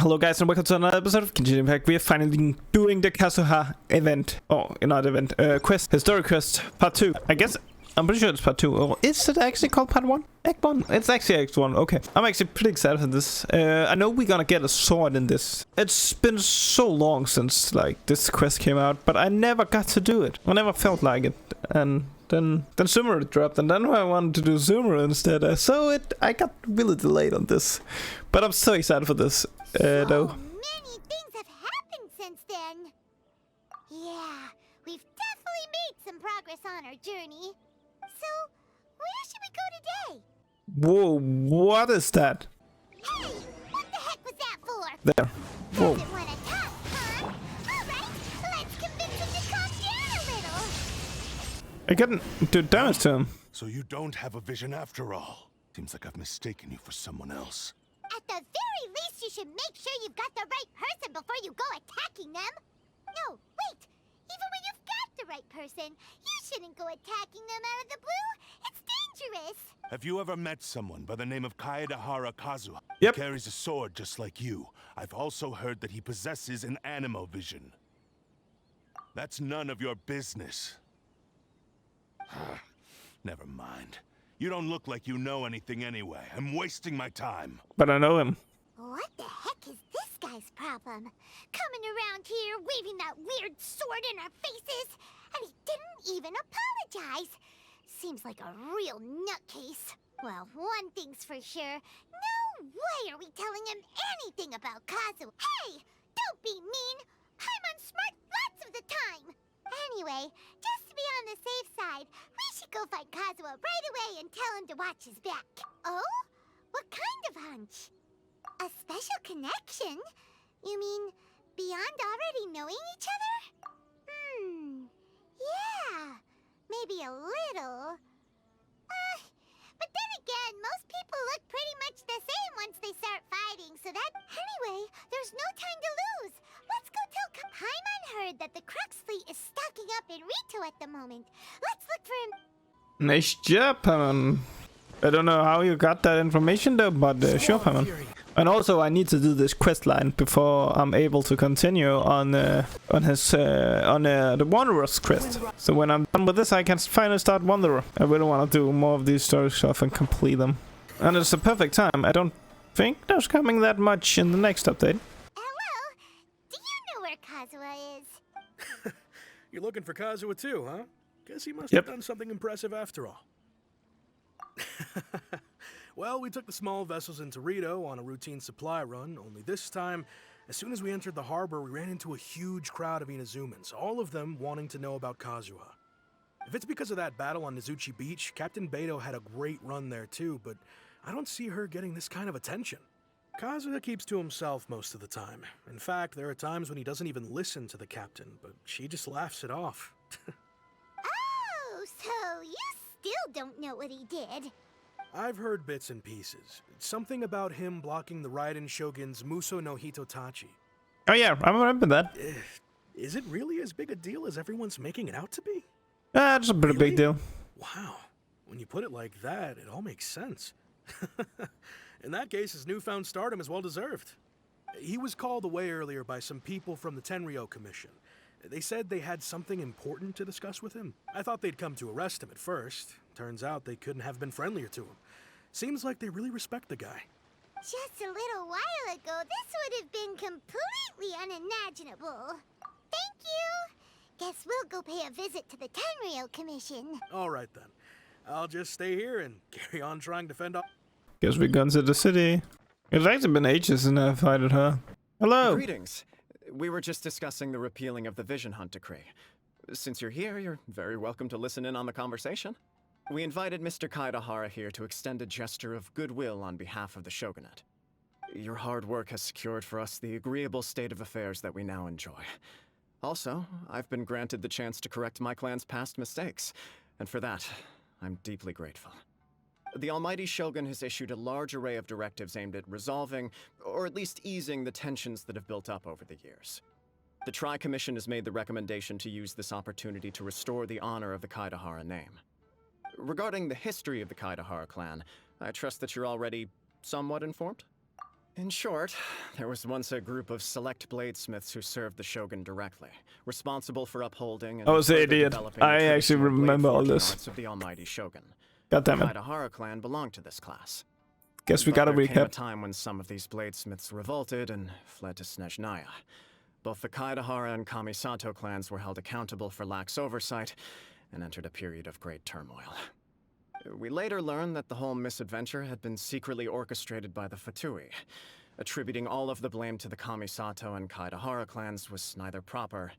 Hello guys and welcome to another episode of Genshin Impact. We are finally doing the Kazuha event. Oh, not event, quest. Historic quest, part 2. I'm pretty sure it's part 2. Or is it actually called part 1? Act 1? It's actually Act 1, okay. I'm actually pretty excited for this. I know we're gonna get a sword in this. It's been so long since, like, this quest came out, but I never got to do it. I never felt like it. And then Sumeru dropped, and then I wanted to do Sumeru instead. I got really delayed on this. But I'm so excited for this. Though. Many things have happened since then. Yeah, we've definitely made some progress on our journey. So, where should we go today? Whoa, what is that? Hey, what the heck was that for? There. Whoa. Doesn't want to talk, huh? Alright, let's convince him to calm down a little. I couldn't do damage to him. So you don't have a vision after all. Seems like I've mistaken you for someone else. At the very least, you should make sure you've got the right person before you go attacking them. No, wait. Even when you've got the right person, you shouldn't go attacking them out of the blue. It's dangerous. Have you ever met someone by the name of Kazuha? Yep. He carries a sword just like you. I've also heard that he possesses an animo vision. That's none of your business. Never mind. You don't look like you know anything anyway. I'm wasting my time. But I know him. What the heck is this guy's problem? Coming around here, waving that weird sword in our faces, and he didn't even apologize. Seems like a real nutcase. Well, one thing's for sure. No way are we telling him anything about Kazu. Hey, don't be mean. I'm on smart lots of the time. Anyway, just to be on the safe side, we should go find Kazuha right away and tell him to watch his back. Oh? What kind of hunch? A special connection? You mean beyond already knowing each other? Yeah, maybe a little. But then again, most people look pretty much the same once they start fighting, so that... Anyway, there's no time to lose. Let's go tell Paimon heard that the Crux fleet is stocking up in Rito at the moment. Let's look for him. Nice job, Paimon. I don't know how you got that information though, but sure, Paimon. And also, I need to do this quest line before I'm able to continue on the Wanderer's quest. So when I'm done with this, I can finally start Wanderer. I really want to do more of these story stuff and complete them. And it's a perfect time. I don't think there's coming that much in the next update. Hello, do you know where Kazuha is? You're looking for Kazuha too, huh? Guess he must Yep. have done something impressive after all. Well, we took the small vessels into Rito on a routine supply run, only this time, as soon as we entered the harbor, we ran into a huge crowd of Inazumans, all of them wanting to know about Kazuha. If it's because of that battle on Nizuchi Beach, Captain Beto had a great run there too, but I don't see her getting this kind of attention. Kazuha keeps to himself most of the time. In fact, there are times when he doesn't even listen to the captain, but she just laughs it off. Oh, so you still don't know what he did. I've heard bits and pieces. Something about him blocking the Raiden Shogun's Muso no Hitotachi. Oh yeah, I remember that. Is it really as big a deal as everyone's making it out to be? That's a pretty big deal. Wow. When you put it like that, it all makes sense. In that case, his newfound stardom is well deserved. He was called away earlier by some people from the Tenryou Commission. They said they had something important to discuss with him. I thought they'd come to arrest him at first. Turns out they couldn't have been friendlier to him. Seems like they really respect the guy. Just a little while ago, this would have been completely unimaginable. Thank you. Guess we'll go pay a visit to the Tenryou Commission. All right then. I'll just stay here and carry on trying to fend off. Guess we're going to the city. It's actually been ages since I fighted her. Hello. Greetings. We were just discussing the repealing of the Vision Hunt Decree. Since you're here, you're very welcome to listen in on the conversation. We invited Mr. Kaidahara here to extend a gesture of goodwill on behalf of the Shogunate. Your hard work has secured for us the agreeable state of affairs that we now enjoy. Also, I've been granted the chance to correct my clan's past mistakes, and for that, I'm deeply grateful. The Almighty Shogun has issued a large array of directives aimed at resolving, or at least easing, the tensions that have built up over the years. The Tri-Commission has made the recommendation to use this opportunity to restore the honor of the Kaidahara name. Regarding the history of the Kaidahara clan, I trust that you're already somewhat informed? In short, there was once a group of select bladesmiths who served the shogun directly, responsible for upholding and I was an further idiot. developing I the actually traditional blade remember all forging this. arts of the almighty shogun. God The damn it. Kaidahara clan belonged to this class. Guess we But gotta there came a recap. time when some of these bladesmiths revolted and fled to Snezhnaya. Both the Kaidahara and Kamisato clans were held accountable for lax oversight and entered a period of great turmoil. We later learned that the whole misadventure had been secretly orchestrated by the Fatui. Attributing all of the blame to the Kamisato and Kaidahara clans was neither proper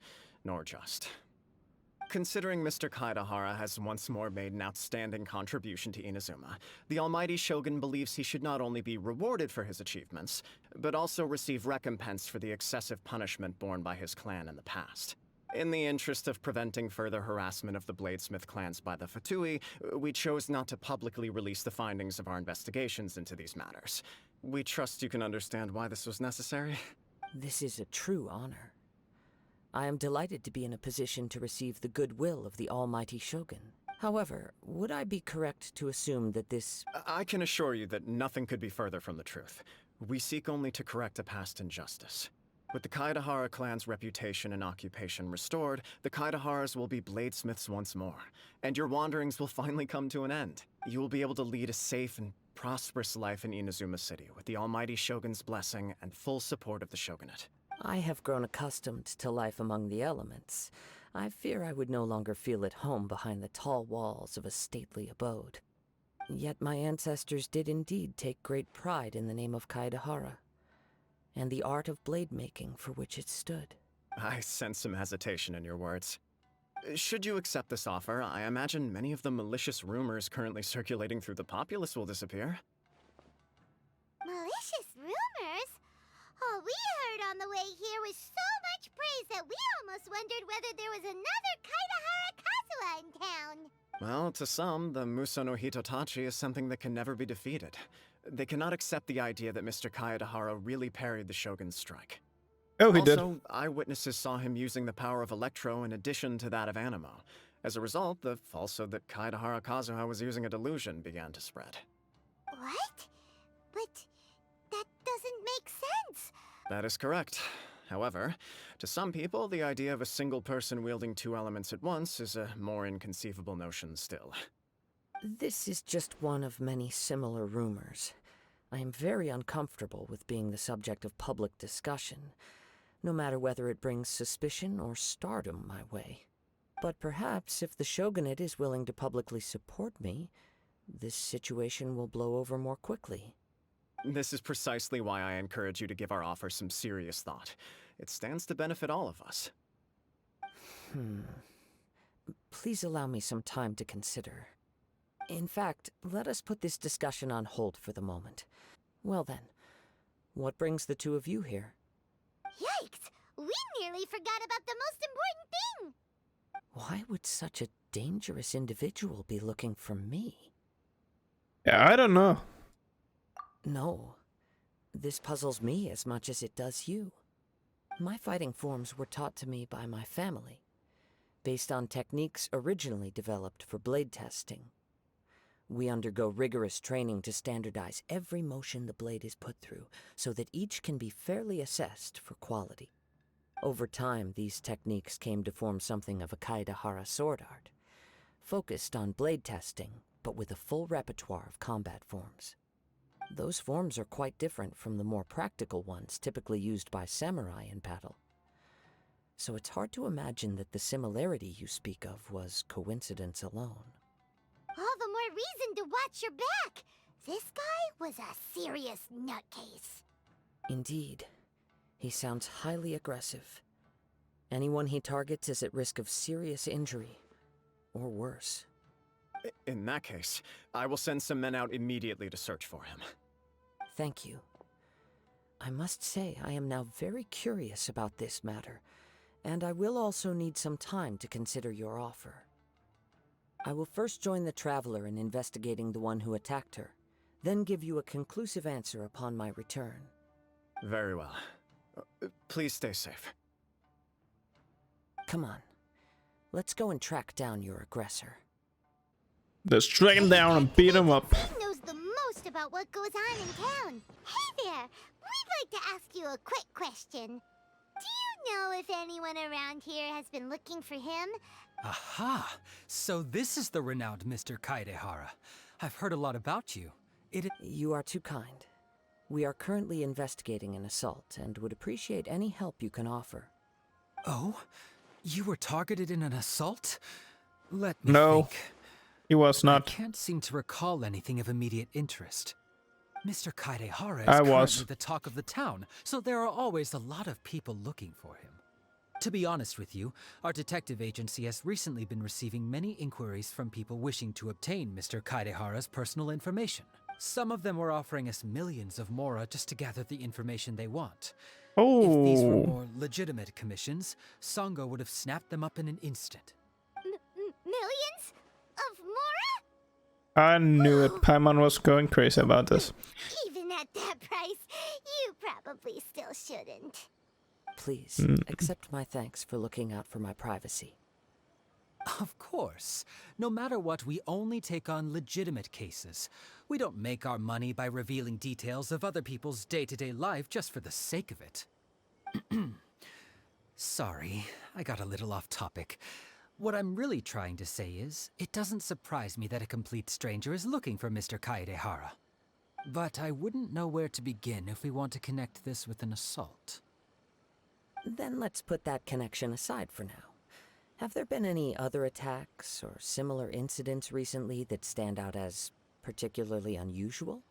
nor just. Considering Mr. Kaidahara has once more made an outstanding contribution to Inazuma, the almighty shogun believes he should not only be rewarded for his achievements, but also receive recompense for the excessive punishment borne by his clan in the past. In the interest of preventing further harassment of the Bladesmith clans by the Fatui, we chose not to publicly release the findings of our investigations into these matters. We trust you can understand why this was necessary. This is a true honor. I am delighted to be in a position to receive the goodwill of the almighty shogun. However, would I be correct to assume that this... I can assure you that nothing could be further from the truth. We seek only to correct a past injustice. With the Kaidahara clan's reputation and occupation restored, the Kaidaharas will be bladesmiths once more, and your wanderings will finally come to an end. You will be able to lead a safe and prosperous life in Inazuma City, with the almighty shogun's blessing and full support of the shogunate. I have grown accustomed to life among the elements. I fear I would no longer feel at home behind the tall walls of a stately abode. Yet my ancestors did indeed take great pride in the name of Kaidahara, and the art of blade making for which it stood. I sense some hesitation in your words. Should you accept this offer, I imagine many of the malicious rumors currently circulating through the populace will disappear. Malicious rumors? All we heard on the way here was so much praise that we almost wondered whether there was another Kaidahara kazuha in town. Well, to some, the Muso no Hitotachi is something that can never be defeated. They cannot accept the idea that Mr. Kaidahara really parried the shogun's strike. Oh, he did. Also, eyewitnesses saw him using the power of Electro in addition to that of Animo. As a result, the falsehood that Kaidahara Kazuha was using a delusion began to spread. What? But that doesn't make sense. That is correct. However, to some people, the idea of a single person wielding two elements at once is a more inconceivable notion still. This is just one of many similar rumors. I am very uncomfortable with being the subject of public discussion, no matter whether it brings suspicion or stardom my way. But perhaps if the shogunate is willing to publicly support me, this situation will blow over more quickly. This is precisely why I encourage you to give our offer some serious thought. It stands to benefit all of us. Please allow me some time to consider. In fact, let us put this discussion on hold for the moment. Well then, what brings the two of you here? Yikes! We nearly forgot about the most important thing! Why would such a dangerous individual be looking for me? Yeah, I don't know. No. This puzzles me as much as it does you. My fighting forms were taught to me by my family, based on techniques originally developed for blade testing. We undergo rigorous training to standardize every motion the blade is put through, so that each can be fairly assessed for quality. Over time, these techniques came to form something of a Kaidahara sword art, focused on blade testing, but with a full repertoire of combat forms. Those forms are quite different from the more practical ones typically used by samurai in battle. So it's hard to imagine that the similarity you speak of was coincidence alone. All the more reason to watch your back! This guy was a serious nutcase. Indeed. He sounds highly aggressive. Anyone he targets is at risk of serious injury, or worse. In that case, I will send some men out immediately to search for him. Thank you. I must say I am now very curious about this matter, and I will also need some time to consider your offer. I will first join the Traveler in investigating the one who attacked her, then give you a conclusive answer upon my return. Very well. Please stay safe. Come on. Let's go and track down your aggressor. Let's track him down and beat him up. He knows the most most about what goes on in town. Hey there, we'd like to ask you a quick question. Do you know if anyone around here has been looking for him? Aha! So this is the renowned Mr. Kaidehara. I've heard a lot about you. You are too kind. We are currently investigating an assault and would appreciate any help you can offer. Oh? You were targeted in an assault? Let me No, think. he was I not. can't seem to recall anything of immediate interest. Mr. Kaidehara is I currently was. the talk of the town, so there are always a lot of people looking for him. To be honest with you, our detective agency has recently been receiving many inquiries from people wishing to obtain Mr. Kaidehara's personal information. Some of them were offering us millions of mora just to gather the information they want. If these were Oh, more legitimate commissions, Sango would have snapped them up in an instant. Millions? Of Mora? I knew it. Paimon was going crazy about this. Even at that price, you probably still shouldn't. Please, accept my thanks for looking out for my privacy. Of course. No matter what, we only take on legitimate cases. We don't make our money by revealing details of other people's day-to-day life just for the sake of it. Sorry, I got a little off topic. What I'm really trying to say is, it doesn't surprise me that a complete stranger is looking for Mr. Kaedehara. But I wouldn't know where to begin if we want to connect this with an assault. Then let's put that connection aside for now. Have there been any other attacks or similar incidents recently that stand out as particularly unusual?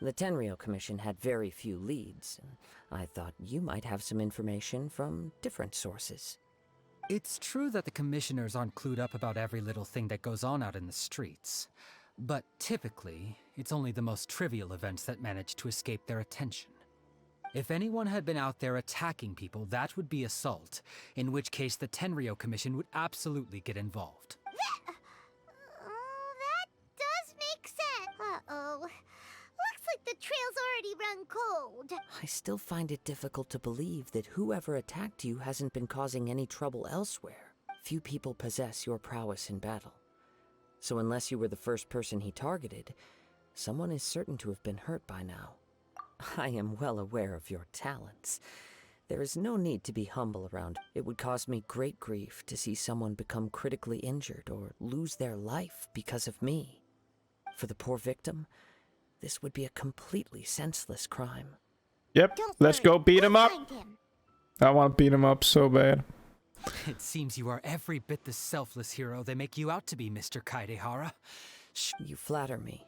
The Tenryou Commission had very few leads, and I thought you might have some information from different sources. It's true that the commissioners aren't clued up about every little thing that goes on out in the streets. But typically, it's only the most trivial events that manage to escape their attention. If anyone had been out there attacking people, that would be assault, in which case the Tenryou Commission would absolutely get involved. That does make sense. Uh-oh. Looks like the trail's already run cold. I still find it difficult to believe that whoever attacked you hasn't been causing any trouble elsewhere. Few people possess your prowess in battle. So unless you were the first person he targeted, someone is certain to have been hurt by now. I am well aware of your talents. There is no need to be humble around. It would cause me great grief to see someone become critically injured or lose their life because of me. For the poor victim, this would be a completely senseless crime. Yep, Don't let's worry, go beat him we'll up. find him. I want to beat him up so bad. It seems you are every bit the selfless hero they make you out to be, Mr. Kaedehara. You flatter me.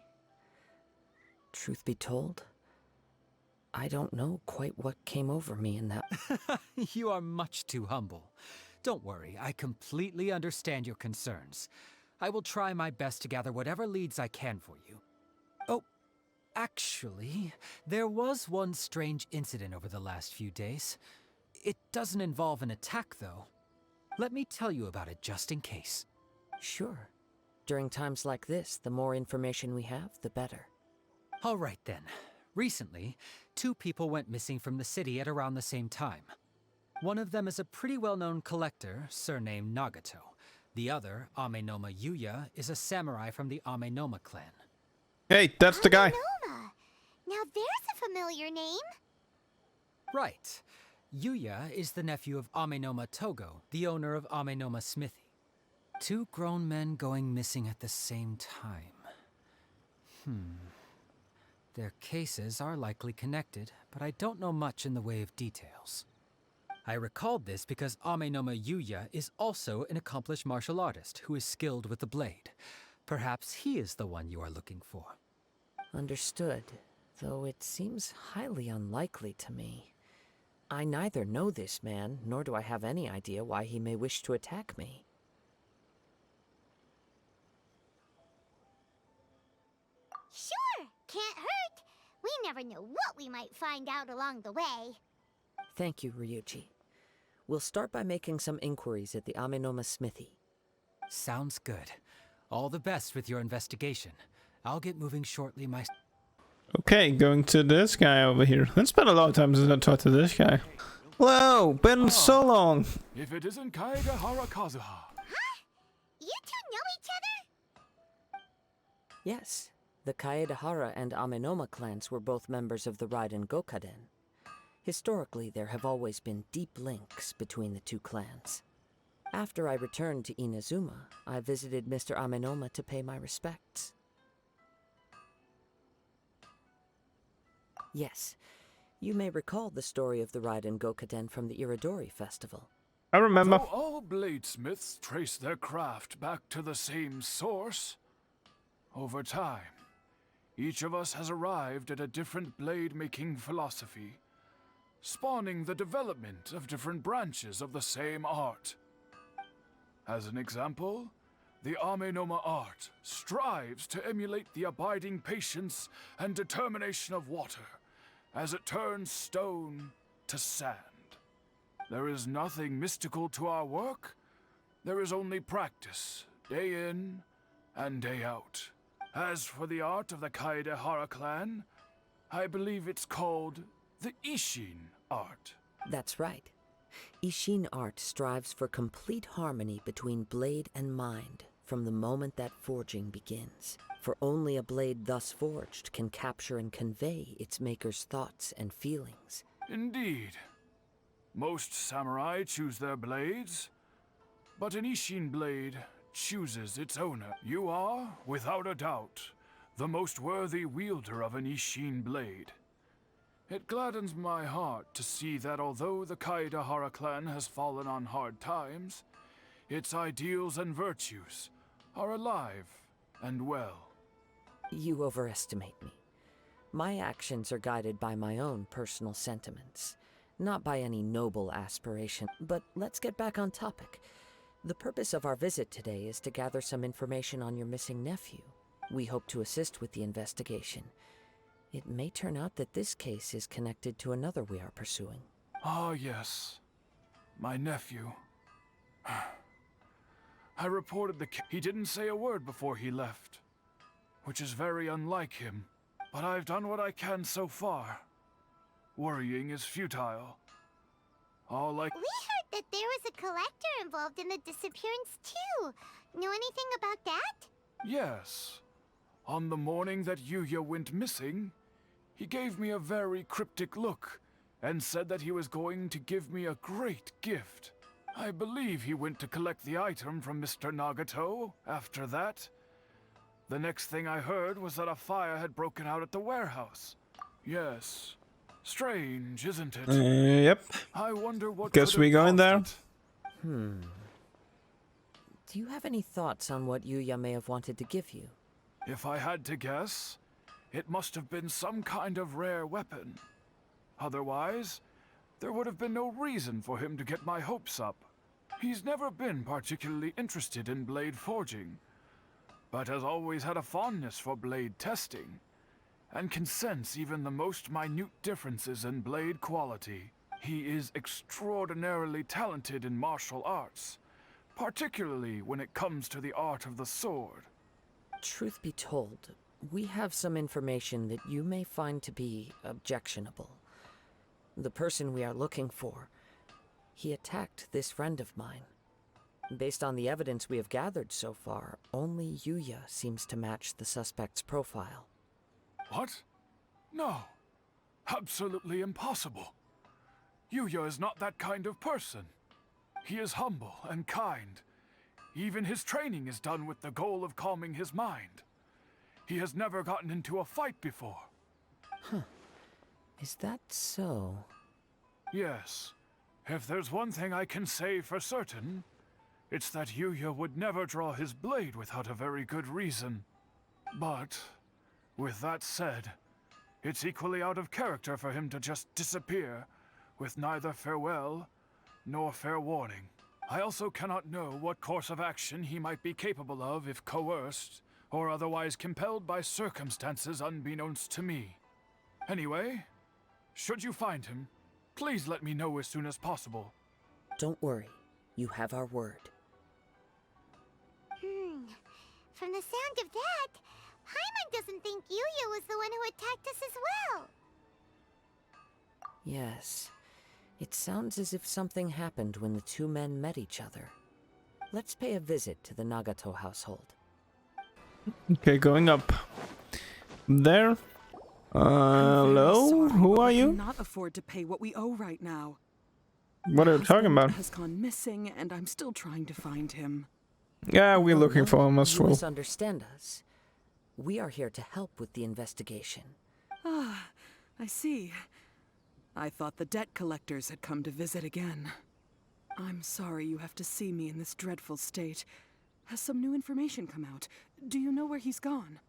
Truth be told, I don't know quite what came over me in that. You are much too humble. Don't worry, I completely understand your concerns. I will try my best to gather whatever leads I can for you. Oh, actually, there was one strange incident over the last few days. It doesn't involve an attack, though. Let me tell you about it just in case. Sure. During times like this, the more information we have, the better. All right then. Recently, 2 people went missing from the city at around the same time. One of them is a pretty well-known collector, surnamed Nagato. The other, Amenoma Yuya, is a samurai from the Amenoma clan. Hey, that's the guy. Amenoma. Now there's a familiar name. Right. Yuya is the nephew of Amenoma Togo, the owner of Amenoma Smithy. 2 grown men going missing at the same time. Their cases are likely connected, but I don't know much in the way of details. I recalled this because Amenoma Yuya is also an accomplished martial artist who is skilled with the blade. Perhaps he is the one you are looking for. Understood, though it seems highly unlikely to me. I neither know this man, nor do I have any idea why he may wish to attack me. Sure, can't hurt. We never know what we might find out along the way. Thank you, Ryuji. We'll start by making some inquiries at the Amenoma Smithy. Sounds good. All the best with your investigation. I'll get moving shortly myself. Okay, going to this guy over here. It's been a long time since I talked to this guy. Whoa, been so long. If it isn't Kaedehara Kazuha. You two know each other? Yes, The Kaedahara and Amenoma clans were both members of the Raiden Gokaden. Historically, there have always been deep links between the two clans. After I returned to Inazuma, I visited Mr. Amenoma to pay my respects. Yes, you may recall the story of the Raiden Gokaden from the Iridori Festival. I remember. Though all bladesmiths trace their craft back to the same source, over time, each of us has arrived at a different blade-making philosophy, spawning the development of different branches of the same art. As an example, the Amenoma art strives to emulate the abiding patience and determination of water as it turns stone to sand. There is nothing mystical to our work. There is only practice, day in and day out. As for the art of the Kaedahara clan, I believe it's called the Ishin art. That's right. Ishin art strives for complete harmony between blade and mind from the moment that forging begins. For only a blade thus forged can capture and convey its maker's thoughts and feelings. Indeed. Most samurai choose their blades, but an Ishin blade chooses its owner. You are, without a doubt, the most worthy wielder of an Ishin blade. It gladdens my heart to see that although the Kaedahara clan has fallen on hard times, its ideals and virtues are alive and well. You overestimate me. My actions are guided by my own personal sentiments, not by any noble aspiration. But let's get back on topic. The purpose of our visit today is to gather some information on your missing nephew. We hope to assist with the investigation. It may turn out that this case is connected to another we are pursuing. Ah, yes. My nephew. I reported he didn't say a word before he left, which is very unlike him. But I've done what I can so far. Worrying is futile. All I... We heard that there was a collector involved in the disappearance too. Know anything about that? Yes. On the morning that Yuya went missing, he gave me a very cryptic look and said that he was going to give me a great gift. I believe he went to collect the item from Mr. Nagato after that. The next thing I heard was that a fire had broken out at the warehouse. Yes. Strange, isn't it? Yep. I wonder what Guess could we have go in there. caused it. Do you have any thoughts on what Yuya may have wanted to give you? If I had to guess, it must have been some kind of rare weapon. Otherwise, there would have been no reason for him to get my hopes up. He's never been particularly interested in blade forging, but has always had a fondness for blade testing, and can sense even the most minute differences in blade quality. He is extraordinarily talented in martial arts, particularly when it comes to the art of the sword. Truth be told, we have some information that you may find to be objectionable. The person we are looking for, he attacked this friend of mine. Based on the evidence we have gathered so far, only Yuya seems to match the suspect's profile. What? No. Absolutely impossible. Yuya is not that kind of person. He is humble and kind. Even his training is done with the goal of calming his mind. He has never gotten into a fight before. Huh. Is that so? Yes. If there's one thing I can say for certain, it's that Yuya would never draw his blade without a very good reason. But, with that said, it's equally out of character for him to just disappear, with neither farewell nor fair warning. I also cannot know what course of action he might be capable of if coerced, or otherwise compelled by circumstances unbeknownst to me. Anyway, should you find him, please let me know as soon as possible. Don't worry. You have our word. From the sound of that, Paimon doesn't think Yuya was the one who attacked us as well. Yes. It sounds as if something happened when the two men met each other. Let's pay a visit to the Nagato household. Okay, going up. there. I'm very Hello? sorry, Who but are we you? cannot afford to pay what we owe right now. What are you talking My about? husband has gone missing, and I'm still trying to find him. Yeah, we're No, looking no, for him as you well. misunderstand us. We are here to help with the investigation. Ah, I see. I thought the debt collectors had come to visit again. I'm sorry you have to see me in this dreadful state. Has some new information come out? Do you know where he's gone?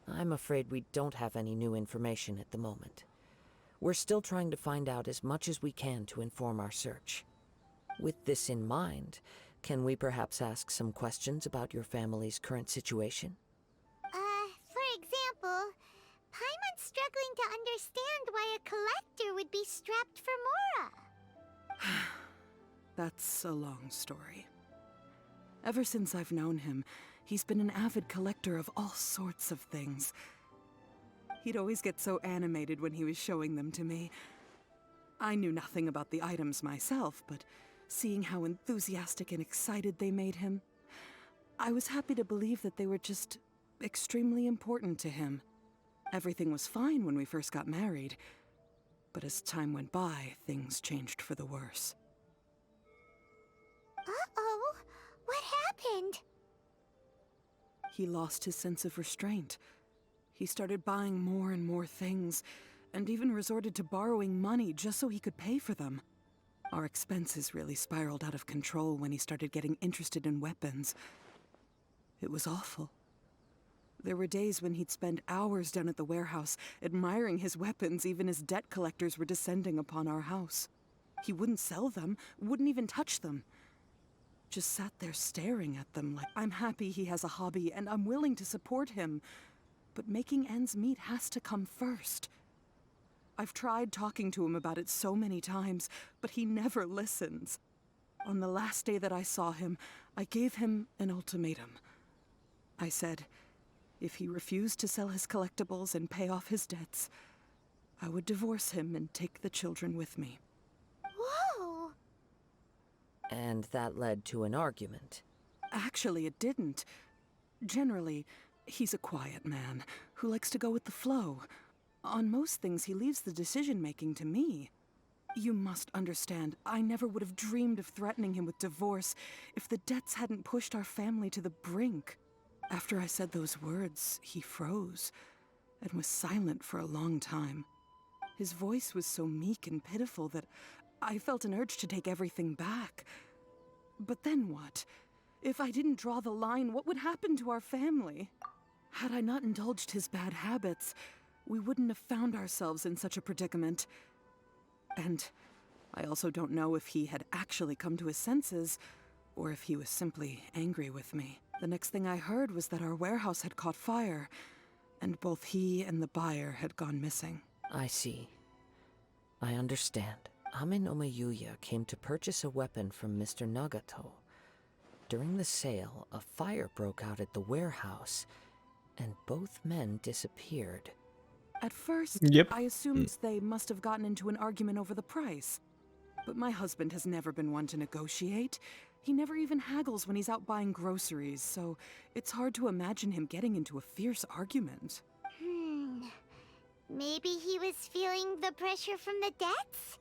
I'm afraid we don't have any new information at the moment. We're still trying to find out as much as we can to inform our search. With this in mind, can we perhaps ask some questions about your family's current situation? For example, Paimon's struggling to understand why a collector would be strapped for Mora. That's a long story. Ever since I've known him, he's been an avid collector of all sorts of things. He'd always get so animated when he was showing them to me. I knew nothing about the items myself, but seeing how enthusiastic and excited they made him, I was happy to believe that they were just extremely important to him. Everything was fine when we first got married, but as time went by, things changed for the worse. Uh-oh, what happened? He lost his sense of restraint. He started buying more and more things, and even resorted to borrowing money just so he could pay for them. Our expenses really spiraled out of control when he started getting interested in weapons. It was awful. There were days when he'd spend hours down at the warehouse, admiring his weapons even as debt collectors were descending upon our house. He wouldn't sell them, wouldn't even touch them. Just sat there staring at them like, I'm happy he has a hobby and I'm willing to support him. But making ends meet has to come first. I've tried talking to him about it so many times, but he never listens. On the last day that I saw him, I gave him an ultimatum. I said, if he refused to sell his collectibles and pay off his debts, I would divorce him and take the children with me. Whoa! And that led to an argument. Actually, it didn't. Generally, he's a quiet man who likes to go with the flow. On most things, he leaves the decision-making to me. You must understand, I never would have dreamed of threatening him with divorce if the debts hadn't pushed our family to the brink. After I said those words, he froze and was silent for a long time. His voice was so meek and pitiful that I felt an urge to take everything back. But then what? If I didn't draw the line, what would happen to our family? Had I not indulged his bad habits, we wouldn't have found ourselves in such a predicament. And I also don't know if he had actually come to his senses, or if he was simply angry with me. The next thing I heard was that our warehouse had caught fire, and both he and the buyer had gone missing. I see. I understand. Ame no Mayuya came to purchase a weapon from Mr. Nagato. During the sale, a fire broke out at the warehouse, and both men disappeared. At first, Yep. I assumed they must have gotten into an argument over the price. But my husband has never been one to negotiate. He never even haggles when he's out buying groceries, so it's hard to imagine him getting into a fierce argument. Maybe he was feeling the pressure from the debts?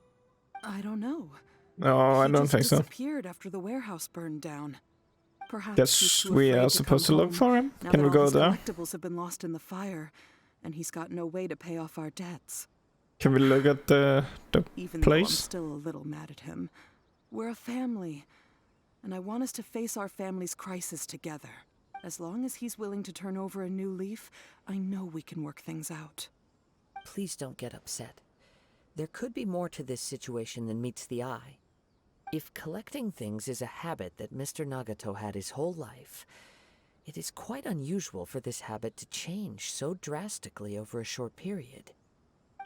I don't know. No, I He don't just think so. disappeared after the warehouse burned down. Perhaps he's Guess too we afraid are to supposed to come look home for him. now Can that we all go his there? collectibles have been lost in the fire, and he's got no way to pay off our debts. Can we look at the Even though I'm place? still a little mad at him. We're a family, and I want us to face our family's crisis together. As long as he's willing to turn over a new leaf, I know we can work things out. Please don't get upset. There could be more to this situation than meets the eye. If collecting things is a habit that Mr. Nagato had his whole life, it is quite unusual for this habit to change so drastically over a short period.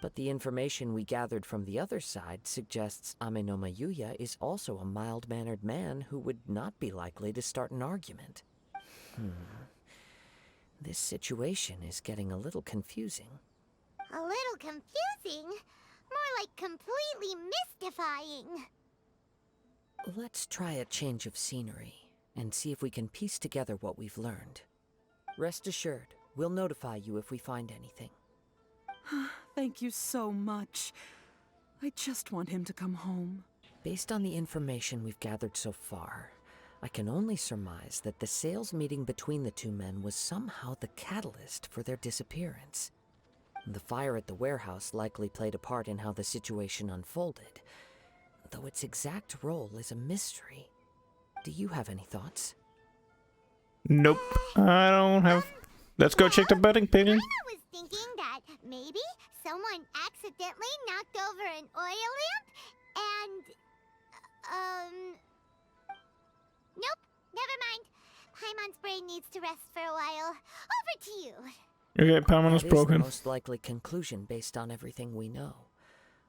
But the information we gathered from the other side suggests Ame no Mayuya is also a mild-mannered man who would not be likely to start an argument. This situation is getting a little confusing. A little confusing? More like completely mystifying. Let's try a change of scenery and see if we can piece together what we've learned. Rest assured, We'll notify you if we find anything. Thank you so much. I just want him to come home. Based on the information we've gathered so far, I can only surmise that the sales meeting between the two men was somehow the catalyst for their disappearance. The fire at the warehouse likely played a part in how the situation unfolded, though its exact role is a mystery. Do you have any thoughts? Nope, I don't have. Let's go check the building, Piggy. I was thinking that maybe someone accidentally knocked over an oil lamp and... Nope, never mind. Paimon's brain needs to rest for a while. Over to you. Okay, Paimon is That is the broken. most likely conclusion based on everything we know.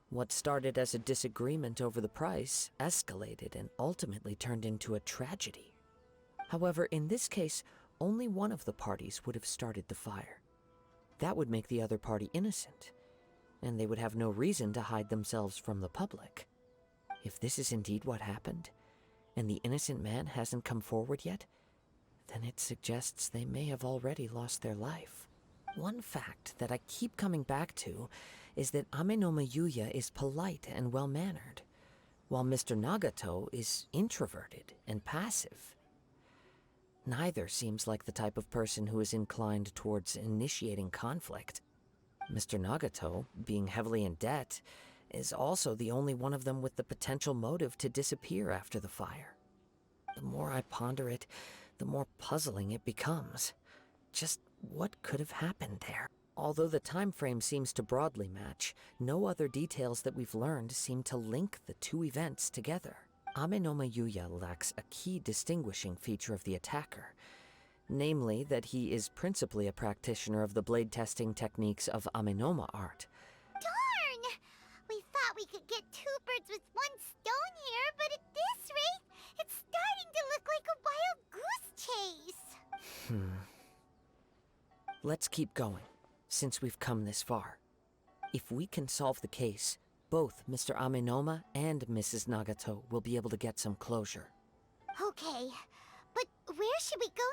What started as a disagreement over the price escalated and ultimately turned into a tragedy. However, in this case, only one of the parties would have started the fire. That would make the other party innocent, and they would have no reason to hide themselves from the public. If this is indeed what happened, and the innocent man hasn't come forward yet, then it suggests they may have already lost their life. One fact that I keep coming back to is that Amenoma Yuya is polite and well-mannered, while Mr. Nagato is introverted and passive. Neither seems like the type of person who is inclined towards initiating conflict. Mr. Nagato, being heavily in debt, is also the only one of them with the potential motive to disappear after the fire. The more I ponder it, the more puzzling it becomes. Just what could have happened there? Although the time frame seems to broadly match, no other details that we've learned seem to link the two events together. Amenoma Yuya lacks a key distinguishing feature of the attacker, namely that he is principally a practitioner of the blade testing techniques of Amenoma art. Darn! We thought we could get two birds with one stone here, but at this rate, it's starting to look like a wild goose chase. Let's keep going, since we've come this far. If we can solve the case, both Mr. Amenoma and Mrs. Nagato will be able to get some closure. Okay, but where should we go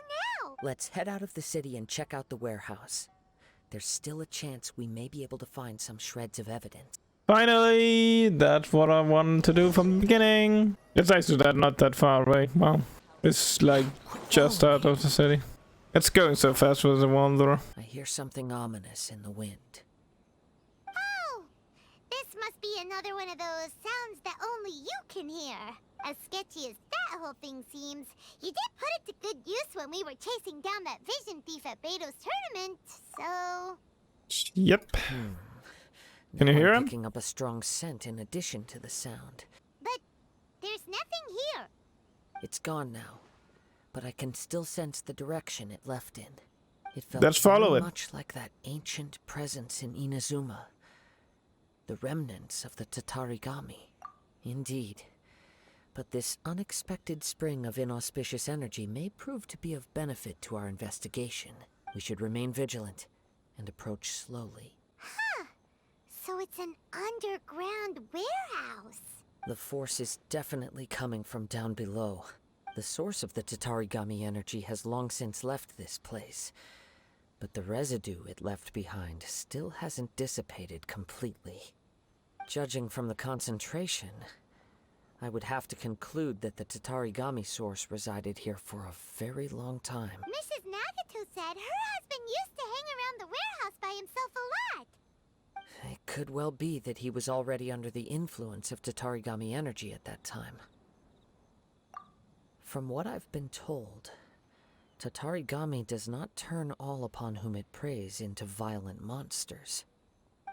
now? Let's head out of the city and check out the warehouse. There's still a chance we may be able to find some shreds of evidence. Finally, that's what I wanted to do from the beginning. It's actually not that far away. Wow, it's like just out of the city. It's going so fast with the wanderer. I hear something ominous in the wind. Oh! This must be another one of those sounds that only you can hear. As sketchy as that whole thing seems, you did put it to good use when we were chasing down that vision thief at Beto's tournament, so... Yep. Can you Now hear I'm him? picking up a strong scent in addition to the sound. But there's nothing here. It's gone now, but I can still sense the direction it left in. It felt Let's follow very it. much like that ancient presence in Inazuma. The remnants of the Tatarigami. Indeed. But this unexpected spring of inauspicious energy may prove to be of benefit to our investigation. We should remain vigilant and approach slowly. Huh. So it's an underground warehouse. The force is definitely coming from down below. The source of the Tatarigami energy has long since left this place, but the residue it left behind still hasn't dissipated completely. Judging from the concentration, I would have to conclude that the Tatarigami source resided here for a very long time. Mrs. Nagato said her husband used to hang around the warehouse by himself a lot. It could well be that he was already under the influence of Tatarigami energy at that time. From what I've been told, Tatarigami does not turn all upon whom it preys into violent monsters,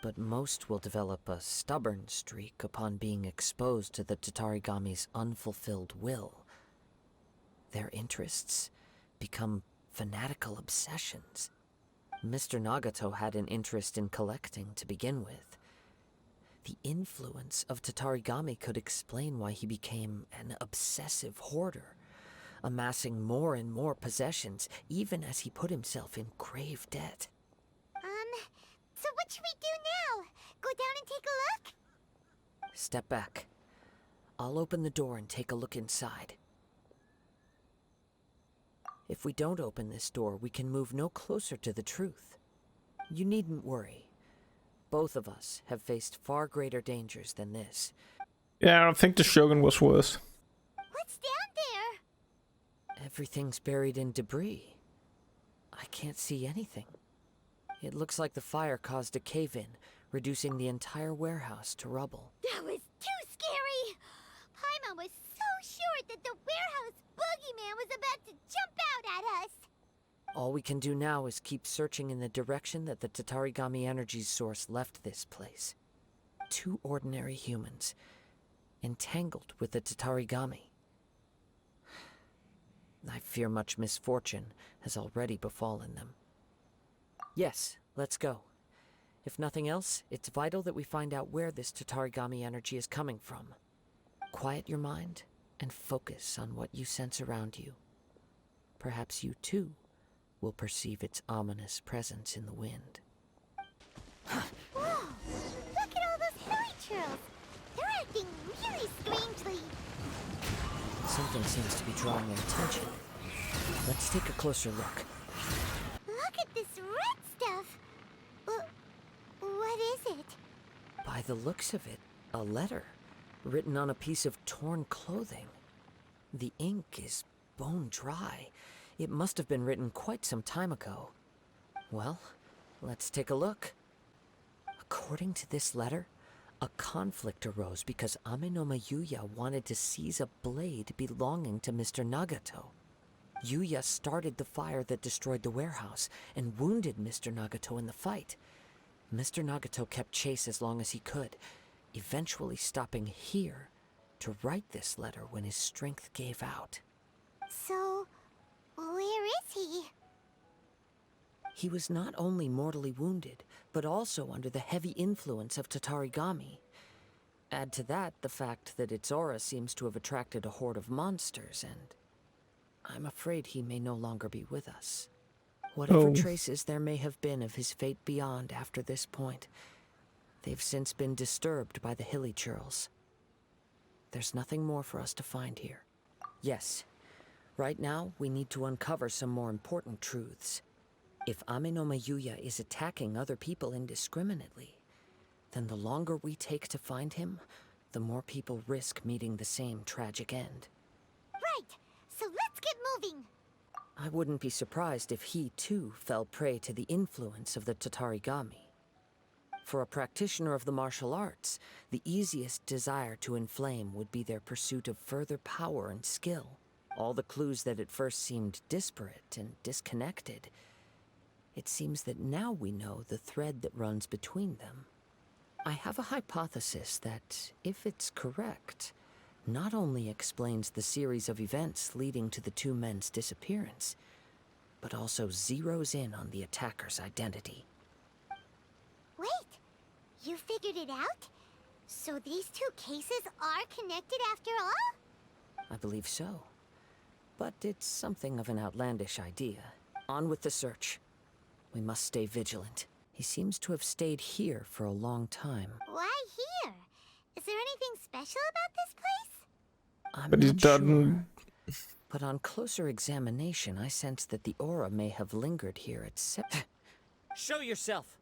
but most will develop a stubborn streak upon being exposed to the Tatarigami's unfulfilled will. Their interests become fanatical obsessions. Mr. Nagato had an interest in collecting to begin with. The influence of Tatarigami could explain why he became an obsessive hoarder, amassing more and more possessions, even as he put himself in grave debt. So what should we do now? Go down and take a look? Step back. I'll open the door and take a look inside. If we don't open this door, we can move no closer to the truth. You needn't worry. Both of us have faced far greater dangers than this. Yeah, I don't think the Shogun was worse. What's down there? Everything's buried in debris. I can't see anything. It looks like the fire caused a cave-in, reducing the entire warehouse to rubble. That was too scary! Paimon was so sure that the warehouse boogeyman was about to jump out at us! All we can do now is keep searching in the direction that the Tatarigami energy source left this place. 2 ordinary humans, entangled with the Tatarigami. I fear much misfortune has already befallen them. Yes, let's go. If nothing else, it's vital that we find out where this Tatarigami energy is coming from. Quiet your mind and focus on what you sense around you. Perhaps you too will perceive its ominous presence in the wind. Whoa! Look at all those hilly churls! They're acting really strangely! Something seems to be drawing their attention. Let's take a closer look. Look at this red stuff! What is it? By the looks of it, a letter written on a piece of torn clothing. The ink is bone dry. It must have been written quite some time ago. Well, let's take a look. According to this letter, a conflict arose because Amenoma Yuya wanted to seize a blade belonging to Mr. Nagato. Yuya started the fire that destroyed the warehouse and wounded Mr. Nagato in the fight. Mr. Nagato kept chase as long as he could, eventually stopping here to write this letter when his strength gave out. So, where is he? He was not only mortally wounded, but also under the heavy influence of Tatarigami. Add to that the fact that its aura seems to have attracted a horde of monsters, and I'm afraid he may no longer be with us. Whatever traces there may have been of his fate beyond after this point, they've since been disturbed by the hilly churls. There's nothing more for us to find here. Yes, right now we need to uncover some more important truths. If Amenoma Yuya is attacking other people indiscriminately, then the longer we take to find him, the more people risk meeting the same tragic end. Right! So let's get moving! I wouldn't be surprised if he, too, fell prey to the influence of the Tatarigami. For a practitioner of the martial arts, the easiest desire to inflame would be their pursuit of further power and skill. All the clues that at first seemed disparate and disconnected, it seems that now we know the thread that runs between them. I have a hypothesis that, if it's correct, not only explains the series of events leading to the 2 men's disappearance, but also zeroes in on the attacker's identity. Wait! You figured it out? So these 2 cases are connected after all? I believe so. But it's something of an outlandish idea. On with the search. We must stay vigilant. He seems to have stayed here for a long time. Why here? Is there anything special about this place? I'm But he not doesn't. sure. But on closer examination, I sense that the aura may have lingered here at Show yourself!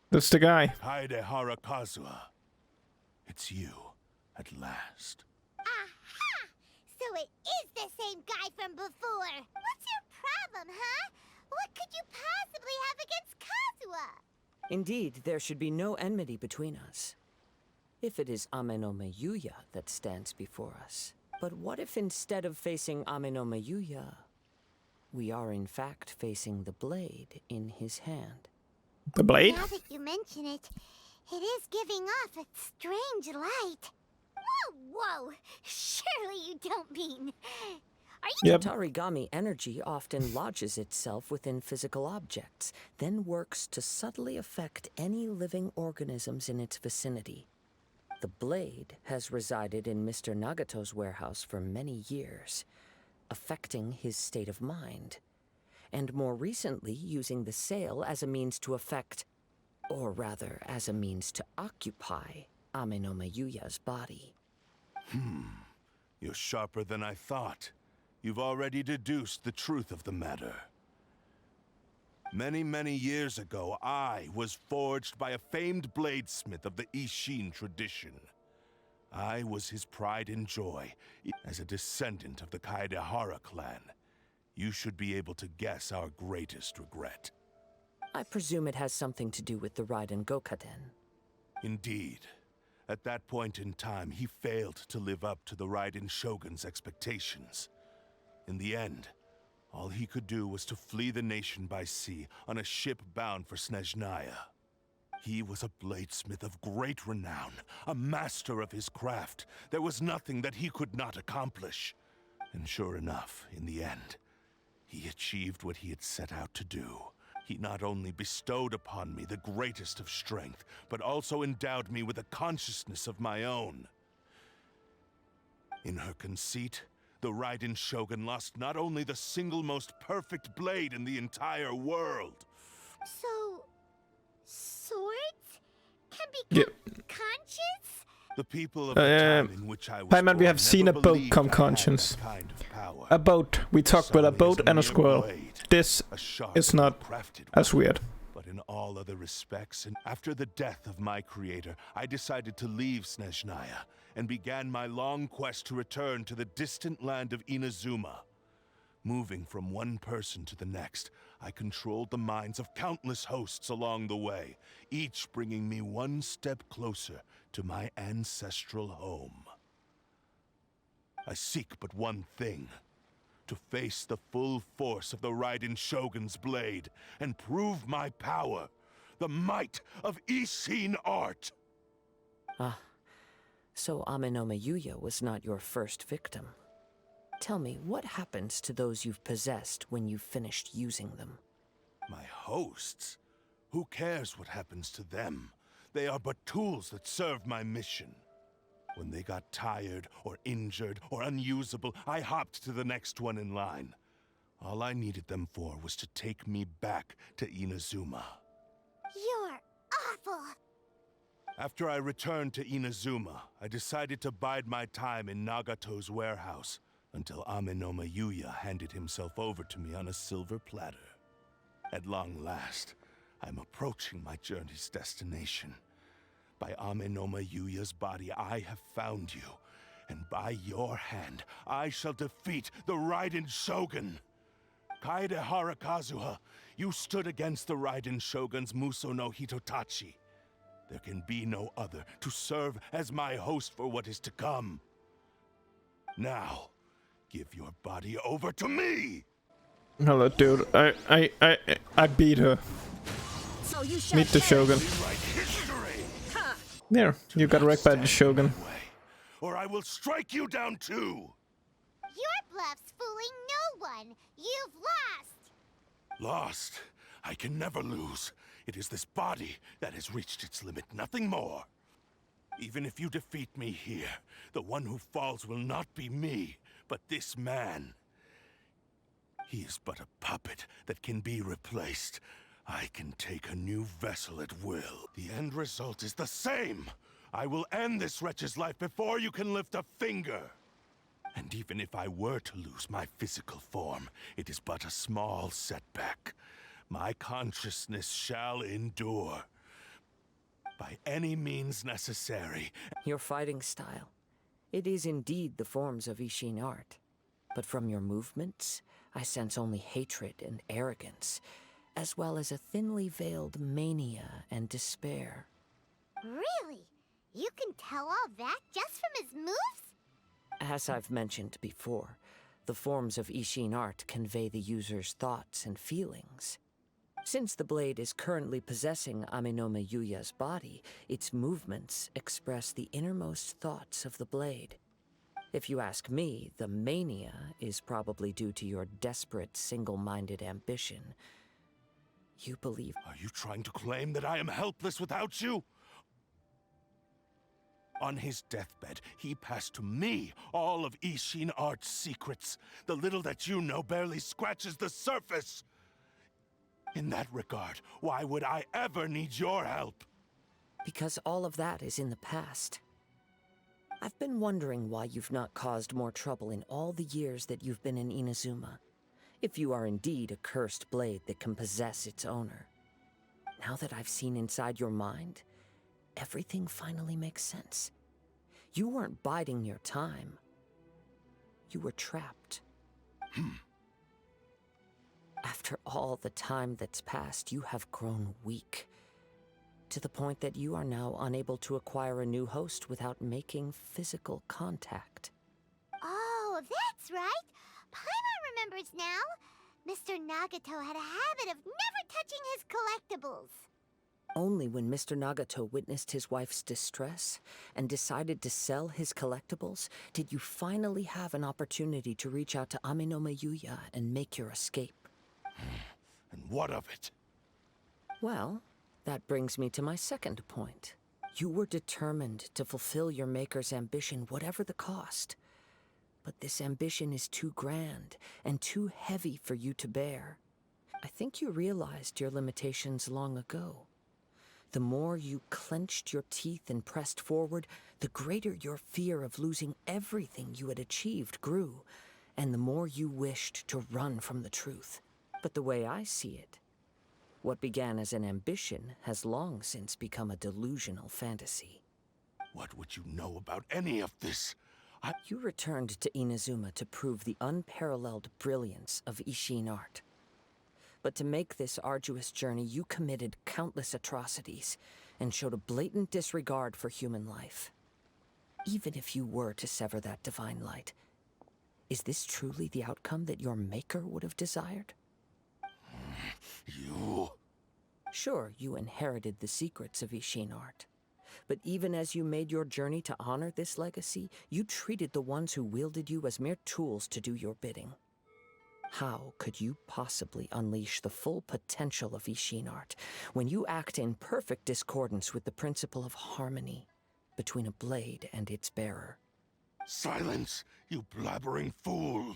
That's the guy. Kaidehara Kazuha. It's you, at last. Aha! So it is the same guy from before! What's your problem, huh? What could you possibly have against Kazuha? Indeed, there should be no enmity between us. If it is Amenoma Yuya that stands before us. But what if instead of facing Amenoma Yuya, we are in fact facing the blade in his hand? The blade? Now that you mention it, it is giving off a strange light. Whoa! Surely you don't mean... Are you... Yep. Tatarigami energy often lodges itself within physical objects, then works to subtly affect any living organisms in its vicinity. The blade has resided in Mr. Nagato's warehouse for many years, affecting his state of mind, and more recently using the sale as a means to affect, or rather as a means to occupy, Amenoma Yuya's body. You're sharper than I thought. You've already deduced the truth of the matter. Many, many years ago, I was forged by a famed bladesmith of the Ishin tradition. I was his pride and joy. As a descendant of the Kaedehara clan, you should be able to guess our greatest regret. I presume it has something to do with the Raiden Gokaden. Indeed. At that point in time, he failed to live up to the Raiden Shogun's expectations. In the end, all he could do was to flee the nation by sea on a ship bound for Snezhnaya. He was a bladesmith of great renown, a master of his craft. There was nothing that he could not accomplish. And sure enough, in the end, he achieved what he had set out to do. He not only bestowed upon me the greatest of strength, but also endowed me with a consciousness of my own. In her conceit, the Raiden Shogun lost not only the single most perfect blade in the entire world. So, swords can become conscious? The people of the time in which I was Paimon, we born have seen a never boat believed come I had conscious. that kind of power. A boat. We talked about a Some boat is and a mere squirrel. blade, This a sharp is not crafted as weapon. weird. But in all other respects, and after the death of my creator, I decided to leave Snezhnaya and began my long quest to return to the distant land of Inazuma. Moving from one person to the next, I controlled the minds of countless hosts along the way, each bringing me one step closer to my ancestral home. I seek but one thing: to face the full force of the Raiden Shogun's blade and prove my power, the might of Ishin art. Ah, so Amenoma Yuya was not your first victim. Tell me, what happens to those you've possessed when you've finished using them? My hosts? Who cares what happens to them? They are but tools that serve my mission. When they got tired, or injured, or unusable, I hopped to the next one in line. All I needed them for was to take me back to Inazuma. You're awful! After I returned to Inazuma, I decided to bide my time in Nagato's warehouse until Amenoma Yuya handed himself over to me on a silver platter. At long last, I'm approaching my journey's destination. By Amenoma Yuya's body, I have found you, and by your hand, I shall defeat the Raiden Shogun. Kaedehara Kazuha, you stood against the Raiden Shogun's Muso no Hitotachi. There can be no other to serve as my host for what is to come. Now, give your body over to me! Hello, dude. I beat her. So you shall Meet the Shogun. Rewrite history! There, you got wrecked by the Shogun. Or I will strike you down too! Your bluff's fooling no one. You've lost. Lost? I can never lose. It is this body that has reached its limit, nothing more. Even if you defeat me here, the one who falls will not be me, but this man. He is but a puppet that can be replaced. I can take a new vessel at will. The end result is the same. I will end this wretch's life before you can lift a finger. And even if I were to lose my physical form, it is but a small setback. My consciousness shall endure. By any means necessary. Your fighting style. It is indeed the forms of Ishin art. But from your movements, I sense only hatred and arrogance, as well as a thinly veiled mania and despair. Really? You can tell all that just from his moves? As I've mentioned before, the forms of Ishin art convey the user's thoughts and feelings. Since the blade is currently possessing Amenoma Yuya's body, its movements express the innermost thoughts of the blade. If you ask me, the mania is probably due to your desperate, single-minded ambition. You believe... Are you trying to claim that I am helpless without you? On his deathbed, he passed to me all of Ishin art's secrets. The little that you know barely scratches the surface. In that regard, why would I ever need your help? Because all of that is in the past. I've been wondering why you've not caused more trouble in all the years that you've been in Inazuma. If you are indeed a cursed blade that can possess its owner. Now that I've seen inside your mind, everything finally makes sense. You weren't biding your time. You were trapped. After all the time that's passed, you have grown weak. To the point that you are now unable to acquire a new host without making physical contact. Oh, that's right. Paimon remembers now. Mr. Nagato had a habit of never touching his collectibles. Only when Mr. Nagato witnessed his wife's distress and decided to sell his collectibles did you finally have an opportunity to reach out to Aminome Yuya and make your escape. And what of it? Well, that brings me to my second point. You were determined to fulfill your maker's ambition, whatever the cost. But this ambition is too grand and too heavy for you to bear. I think you realized your limitations long ago. The more you clenched your teeth and pressed forward, the greater your fear of losing everything you had achieved grew, and the more you wished to run from the truth. But the way I see it, what began as an ambition has long since become a delusional fantasy. What would you know about any of this? You returned to Inazuma to prove the unparalleled brilliance of Ishin art. But to make this arduous journey, you committed countless atrocities and showed a blatant disregard for human life. Even if you were to sever that divine light, is this truly the outcome that your maker would have desired? You... Sure, you inherited the secrets of Ishin art. But even as you made your journey to honor this legacy, you treated the ones who wielded you as mere tools to do your bidding. How could you possibly unleash the full potential of Ishin art when you act in perfect discordance with the principle of harmony between a blade and its bearer? Silence, you blabbering fool!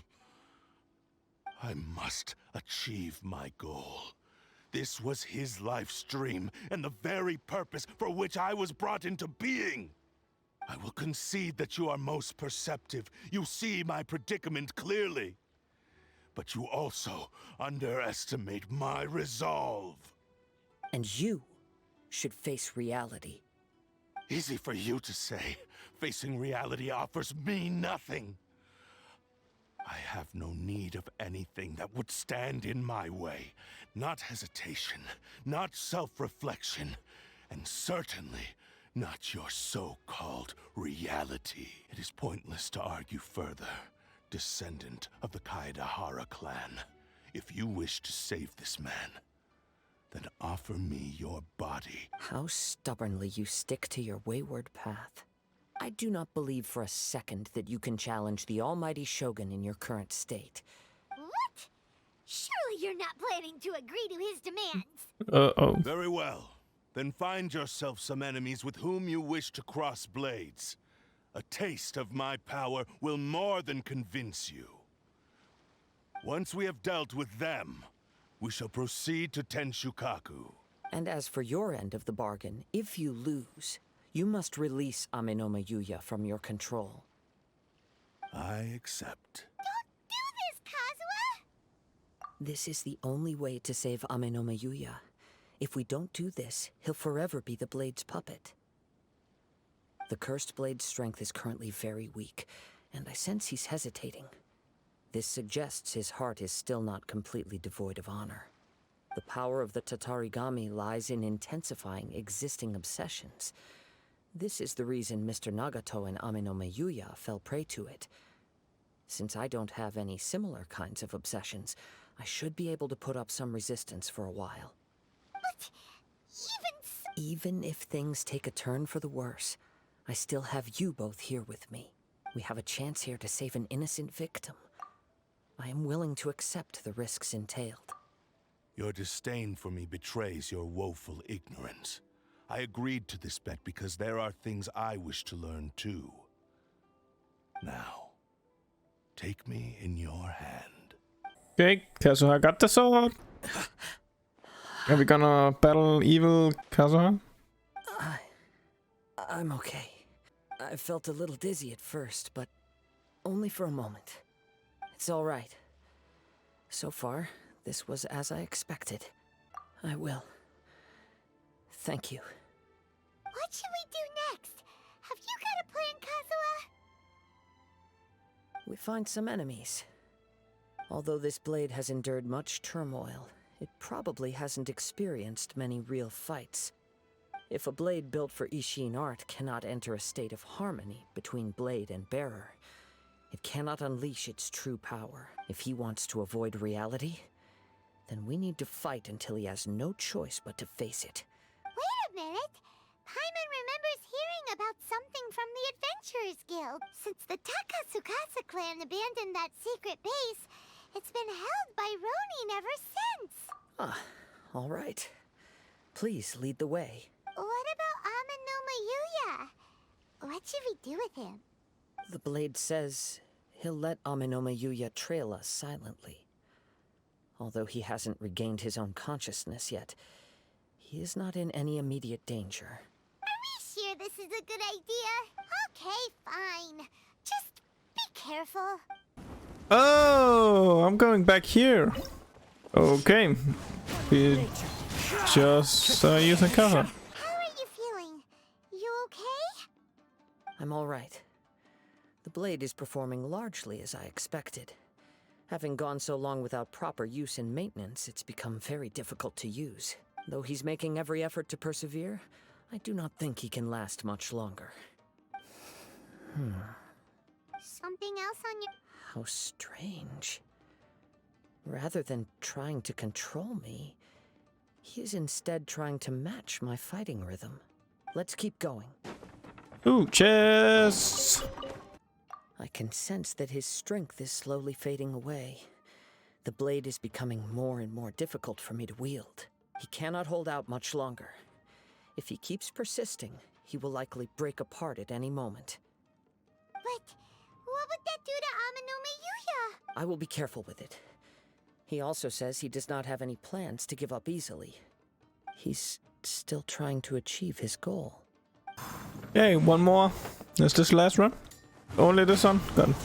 I must achieve my goal. This was his life's dream, and the very purpose for which I was brought into being. I will concede that you are most perceptive. You see my predicament clearly. But you also underestimate my resolve. And you should face reality. Easy for you to say. Facing reality offers me nothing. I have no need of anything that would stand in my way. Not hesitation, not self-reflection, and certainly not your so-called reality. It is pointless to argue further, descendant of the Kaedahara clan. If you wish to save this man, then offer me your body. How stubbornly you stick to your wayward path. I do not believe for a second that you can challenge the almighty Shogun in your current state. What? Surely you're not planning to agree to his demands. Uh-oh. Very well. Then find yourself some enemies with whom you wish to cross blades. A taste of my power will more than convince you. Once we have dealt with them, we shall proceed to Tenshukaku. And as for your end of the bargain, if you lose, you must release Aminome Yuya from your control. I accept. Don't do this, Kazuha! This is the only way to save Aminome Yuya. If we don't do this, he'll forever be the Blade's puppet. The Cursed Blade's strength is currently very weak, and I sense he's hesitating. This suggests his heart is still not completely devoid of honor. The power of the Tatarigami lies in intensifying existing obsessions. This is the reason Mr. Nagato and Aminome Yuya fell prey to it. Since I don't have any similar kinds of obsessions, I should be able to put up some resistance for a while. But even if things take a turn for the worse, I still have you both here with me. We have a chance here to save an innocent victim. I am willing to accept the risks entailed. Your disdain for me betrays your woeful ignorance. I agreed to this bet because there are things I wish to learn too. Now, take me in your hand. Okay, Kazuha got the sword. Are we gonna battle evil Kazuha? I'm okay. I felt a little dizzy at first, but only for a moment. It's all right. So far, this was as I expected. I will. Thank you. What should we do next? Have you got a plan, Kazuha? We find some enemies. Although this blade has endured much turmoil, it probably hasn't experienced many real fights. If a blade built for Ishin art cannot enter a state of harmony between blade and bearer, it cannot unleash its true power. If he wants to avoid reality, then we need to fight until he has no choice but to face it. Wait a minute. Paimon remembers hearing about something from the Adventurers Guild. Since the Takasukasa clan abandoned that secret base, it's been held by Ronin ever since. Ah, all right. Please lead the way. What about Amanoma Yuya? What should we do with him? The blade says he'll let Amanoma Yuya trail us silently. Although he hasn't regained his own consciousness yet, he is not in any immediate danger. Are we sure this is a good idea? Okay, fine. Just be careful. Oh, I'm going back here. Okay. We just use a cover. How are you feeling? You okay? I'm all right. The blade is performing largely as I expected. Having gone so long without proper use and maintenance, it's become very difficult to use. Though he's making every effort to persevere, I do not think he can last much longer. Something else on your... How strange. Rather than trying to control me, he is instead trying to match my fighting rhythm. Let's keep going. Ooh, chests! I can sense that his strength is slowly fading away. The blade is becoming more and more difficult for me to wield. He cannot hold out much longer. If he keeps persisting, he will likely break apart at any moment. But what would that do to Amanoma Yuya? I will be careful with it. He also says he does not have any plans to give up easily. He's still trying to achieve his goal. Yay, one more. Is this the last run? Only this one? Got it.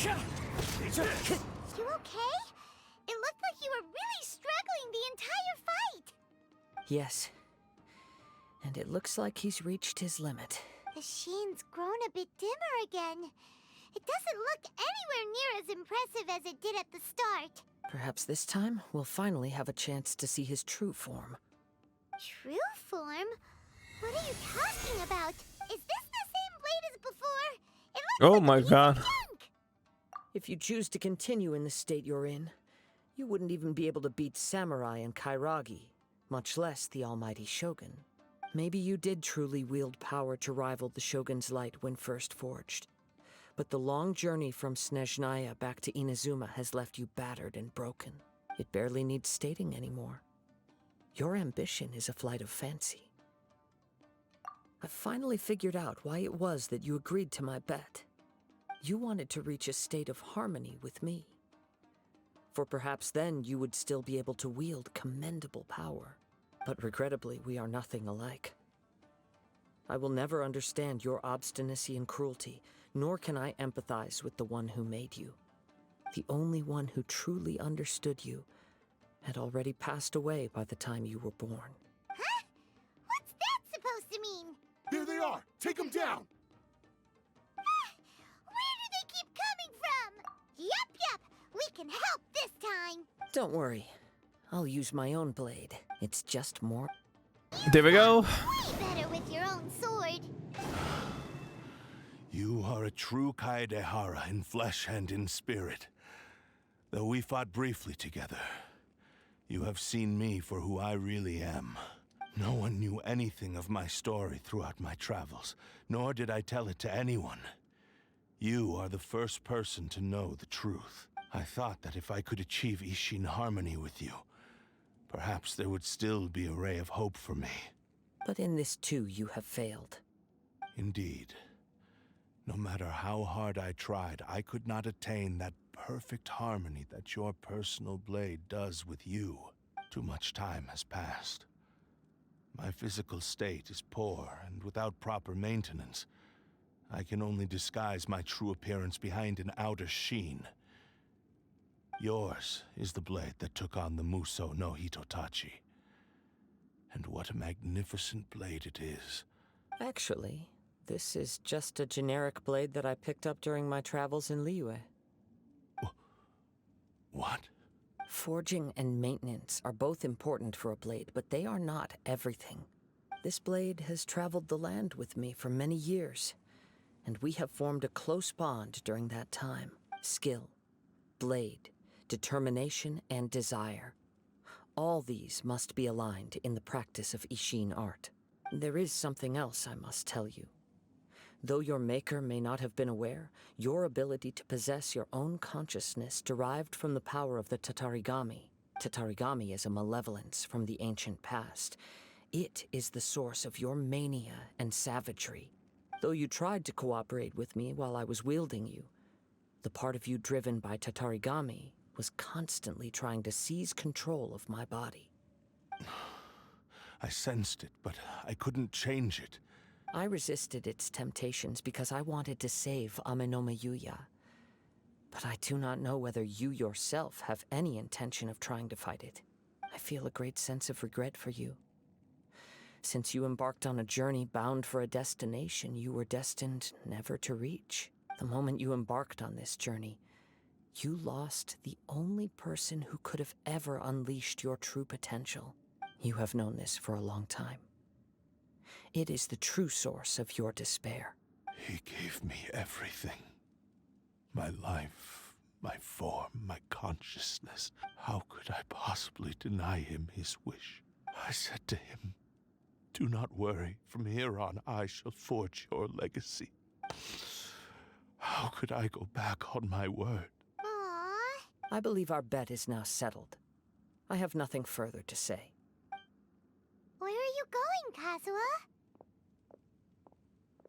You okay? It looked like you were really struggling the entire fight. Yes. And it looks like he's reached his limit. The sheen's grown a bit dimmer again. It doesn't look anywhere near as impressive as it did at the start. Perhaps this time we'll finally have a chance to see his true form. True form? What are you talking about? Is this the same blade as before? It looks Oh like my a piece god. of junk. If you choose to continue in the state you're in, you wouldn't even be able to beat Samurai and Kairagi, much less the almighty Shogun. Maybe you did truly wield power to rival the Shogun's light when first forged. But the long journey from Snezhnaya back to Inazuma has left you battered and broken. It barely needs stating anymore. Your ambition is a flight of fancy. I've finally figured out why it was that you agreed to my bet. You wanted to reach a state of harmony with me. For perhaps then you would still be able to wield commendable power. But regrettably, we are nothing alike. I will never understand your obstinacy and cruelty, nor can I empathize with the one who made you. The only one who truly understood you had already passed away by the time you were born. Huh? What's that supposed to mean? There they are! Take them down! Where do they keep coming from? Yup, we can help this time. Don't worry. I'll use my own blade. It's just more... There we go. Way better with your own sword. You are a true Kaedehara in flesh and in spirit. Though we fought briefly together, you have seen me for who I really am. No one knew anything of my story throughout my travels, nor did I tell it to anyone. You are the first person to know the truth. I thought that if I could achieve Ishin harmony with you, perhaps there would still be a ray of hope for me. But in this too, you have failed. Indeed. No matter how hard I tried, I could not attain that perfect harmony that your personal blade does with you. Too much time has passed. My physical state is poor, and without proper maintenance, I can only disguise my true appearance behind an outer sheen. Yours is the blade that took on the Muso no Hitotachi. And what a magnificent blade it is. Actually, this is just a generic blade that I picked up during my travels in Liyue. What? Forging and maintenance are both important for a blade, but they are not everything. This blade has traveled the land with me for many years, and we have formed a close bond during that time. Skill, blade, determination, and desire. All these must be aligned in the practice of Ishin art. There is something else I must tell you. Though your maker may not have been aware, your ability to possess your own consciousness derived from the power of the Tatarigami. Tatarigami is a malevolence from the ancient past. It is the source of your mania and savagery. Though you tried to cooperate with me while I was wielding you, the part of you driven by Tatarigami was constantly trying to seize control of my body. I sensed it, but I couldn't change it. I resisted its temptations because I wanted to save Amenoma Yuya. But I do not know whether you yourself have any intention of trying to fight it. I feel a great sense of regret for you. Since you embarked on a journey bound for a destination you were destined never to reach. The moment you embarked on this journey, you lost the only person who could have ever unleashed your true potential. You have known this for a long time. It is the true source of your despair. He gave me everything. My life, my form, my consciousness. How could I possibly deny him his wish? I said to him, "Do not worry. From here on, I shall forge your legacy." How could I go back on my word? Aww. I believe our bet is now settled. I have nothing further to say. Where are you going, Kazuha?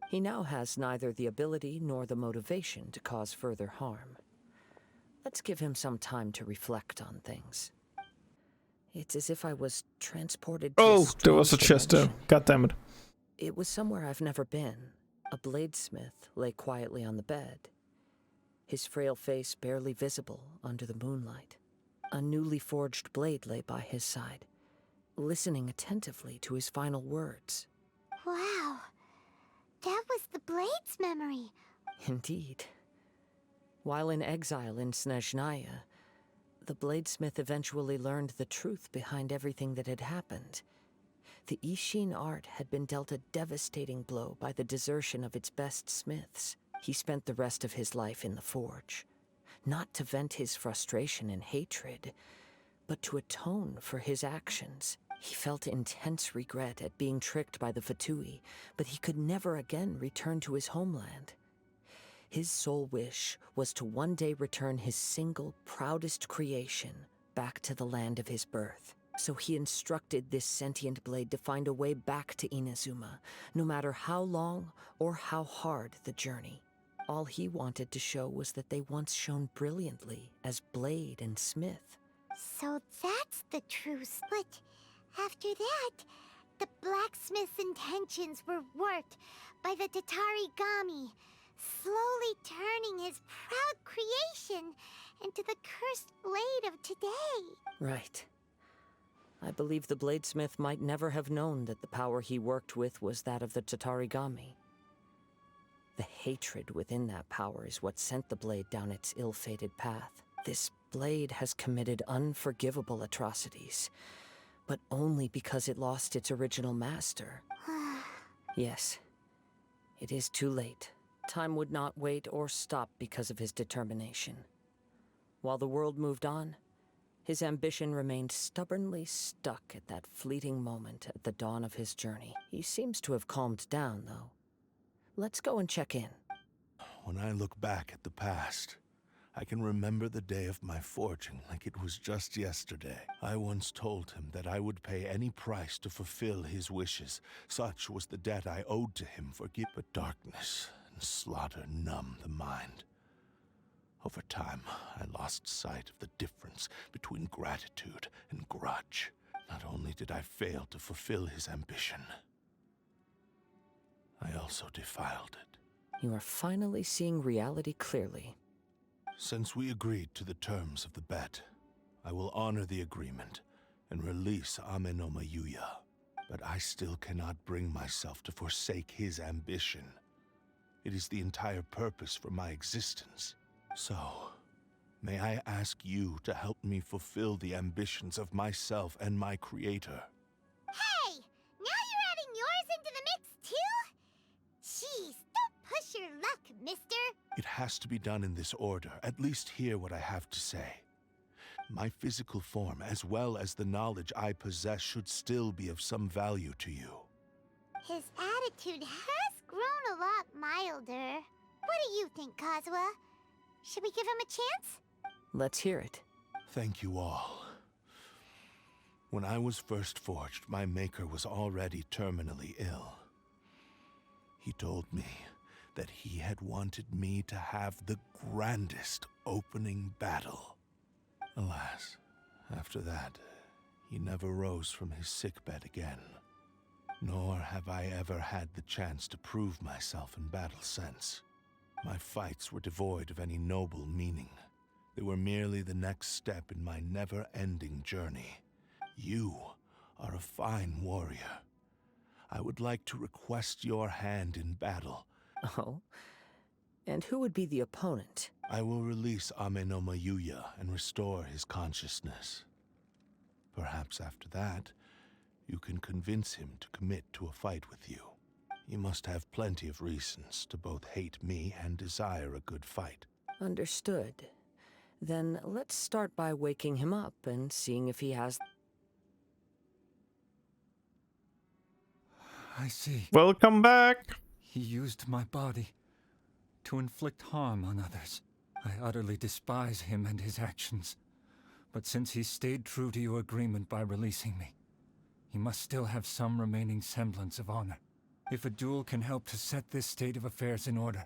He now has neither the ability nor the motivation to cause further harm. Let's give him some time to reflect on things. It's as if I was transported to a Oh, there was a strange chest there. dimension. God damn it. It was somewhere I've never been. A bladesmith lay quietly on the bed, his frail face barely visible under the moonlight. A newly forged blade lay by his side, listening attentively to his final words. Wow. That was the blade's memory. Indeed. While in exile in Snezhnaya, the bladesmith eventually learned the truth behind everything that had happened. The Ishin art had been dealt a devastating blow by the desertion of its best smiths. He spent the rest of his life in the forge, not to vent his frustration and hatred, but to atone for his actions. He felt intense regret at being tricked by the Fatui, but he could never again return to his homeland. His sole wish was to one day return his single, proudest creation back to the land of his birth. So he instructed this sentient blade to find a way back to Inazuma, no matter how long or how hard the journey. All he wanted to show was that they once shone brilliantly as blade and smith. So that's the truce. But after that, the blacksmith's intentions were worked by the Tatarigami, slowly turning his proud creation into the cursed blade of today. Right. I believe the bladesmith might never have known that the power he worked with was that of the Tatarigami. The hatred within that power is what sent the blade down its ill-fated path. This blade has committed unforgivable atrocities, but only because it lost its original master. Yes, it is too late. Time would not wait or stop because of his determination. While the world moved on, his ambition remained stubbornly stuck at that fleeting moment at the dawn of his journey. He seems to have calmed down, though. Let's go and check in. When I look back at the past, I can remember the day of my forging like it was just yesterday. I once told him that I would pay any price to fulfill his wishes. Such was the debt I owed to him for but darkness and slaughter numb the mind. Over time, I lost sight of the difference between gratitude and grudge. Not only did I fail to fulfill his ambition, I also defiled it. You are finally seeing reality clearly. Since we agreed to the terms of the bet, I will honor the agreement and release Amenoma Yuya. But I still cannot bring myself to forsake his ambition. It is the entire purpose for my existence. So, may I ask you to help me fulfill the ambitions of myself and my creator? Hey! Now you're adding yours into the mix, too? Jeez, don't push your luck, mister. It has to be done in this order. At least hear what I have to say. My physical form, as well as the knowledge I possess, should still be of some value to you. His attitude has grown a lot milder. What do you think, Kazuha? Should we give him a chance? Let's hear it. Thank you all. When I was first forged, my maker was already terminally ill. He told me that he had wanted me to have the grandest opening battle. Alas, after that, he never rose from his sickbed again. Nor have I ever had the chance to prove myself in battle since. My fights were devoid of any noble meaning. They were merely the next step in my never-ending journey. You are a fine warrior. I would like to request your hand in battle. Oh? And who would be the opponent? I will release Amenoma Yuya and restore his consciousness. Perhaps after that, you can convince him to commit to a fight with you. He must have plenty of reasons to both hate me and desire a good fight. Understood. Then let's start by waking him up and seeing if he has... I see. Welcome back. He used my body to inflict harm on others. I utterly despise him and his actions. But since he stayed true to your agreement by releasing me, he must still have some remaining semblance of honor. If a duel can help to set this state of affairs in order,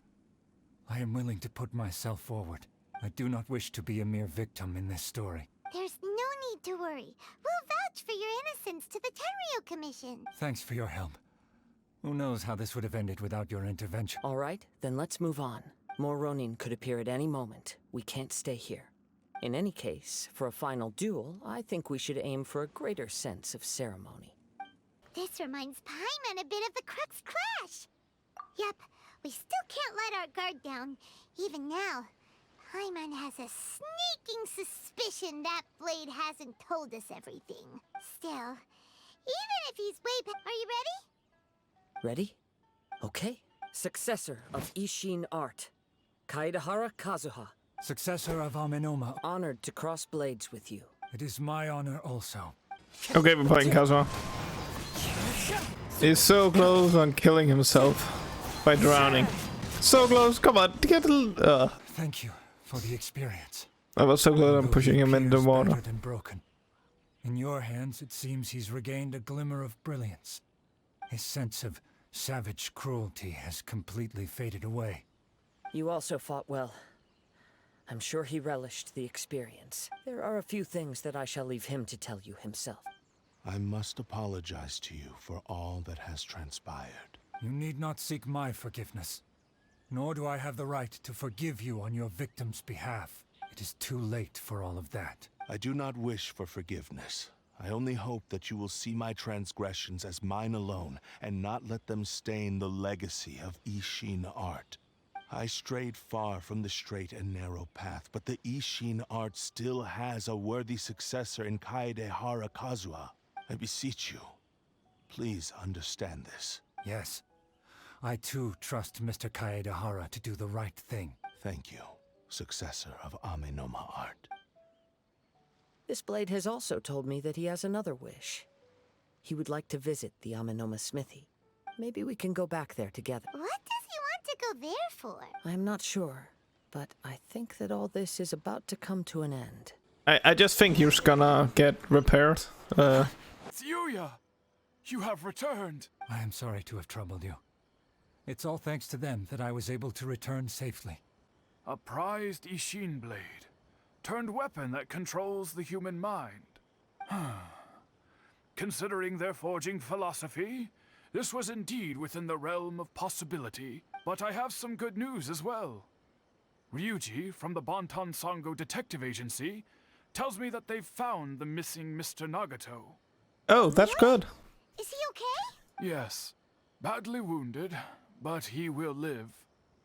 I am willing to put myself forward. I do not wish to be a mere victim in this story. There's no need to worry. We'll vouch for your innocence to the Tenryo Commission. Thanks for your help. Who knows how this would have ended without your intervention? All right, then let's move on. More Ronin could appear at any moment. We can't stay here. In any case, for a final duel, I think we should aim for a greater sense of ceremony. This reminds Paimon a bit of the Crux Clash. Yep, we still can't let our guard down. Even now, Paimon has a sneaking suspicion that Blade hasn't told us everything. Still, even if he's way back... Are you ready? Ready? Okay. Successor of Ishin Art, Kaedahara Kazuha. Successor of Amenoma. Honored to cross blades with you. It is my honor also. Okay, we're playing Kazuha. He's so close on killing himself by drowning. So close, come on, get a little... Thank you for the experience. I was so glad I'm pushing him in the water. Battered and broken. In your hands, it seems he's regained a glimmer of brilliance. His sense of savage cruelty has completely faded away. You also fought well. I'm sure he relished the experience. There are a few things that I shall leave him to tell you himself. I must apologize to you for all that has transpired. You need not seek my forgiveness. Nor do I have the right to forgive you on your victim's behalf. It is too late for all of that. I do not wish for forgiveness. I only hope that you will see my transgressions as mine alone and not let them stain the legacy of Ishin Art. I strayed far from the straight and narrow path, but the Ishin Art still has a worthy successor in Kaedahara Kazuha. I beseech you, please understand this. Yes. I too trust Mr. Kaedahara to do the right thing. Thank you, successor of Amenoma Art. This blade has also told me that he has another wish. He would like to visit the Amenoma smithy. Maybe we can go back there together. What does he want to go there for? I'm not sure, but I think that all this is about to come to an end. I just think you're gonna get repaired. It's Yuya! You have returned! I am sorry to have troubled you. It's all thanks to them that I was able to return safely. A prized Ishin blade. Turned weapon that controls the human mind. considering their forging philosophy, this was indeed within the realm of possibility. But I have some good news as well. Ryuji from the Bonton Sango Detective Agency tells me that they've found the missing Mr. Nagato. Oh, that's good. Is he okay? Yes, badly wounded, but he will live.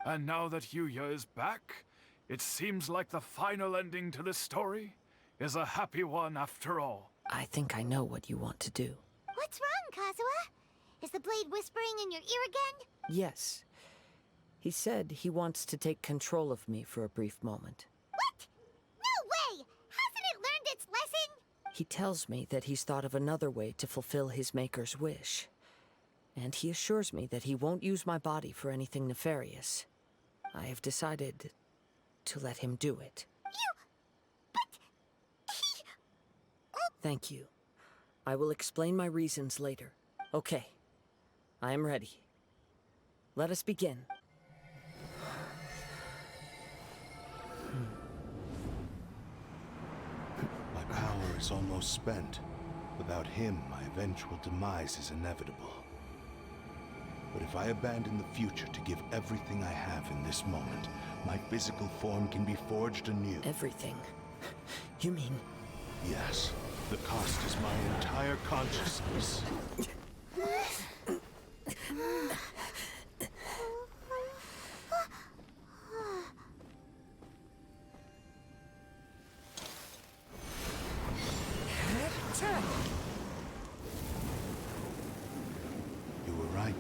And now that Yuya is back, it seems like the final ending to this story is a happy one after all. I think I know what you want to do. What's wrong, Kazuha? Is the blade whispering in your ear again? Yes. He said he wants to take control of me for a brief moment. What? No way! Hasn't it learned its lesson? He tells me that he's thought of another way to fulfill his maker's wish. And he assures me that he won't use my body for anything nefarious. I have decided to let him do it. Thank you. I will explain my reasons later. Okay. I am ready. Let us begin. My power is almost spent. Without him, my eventual demise is inevitable. But if I abandon the future to give everything I have in this moment, my physical form can be forged anew. Everything? You mean... Yes. The cost is my entire consciousness. You were right.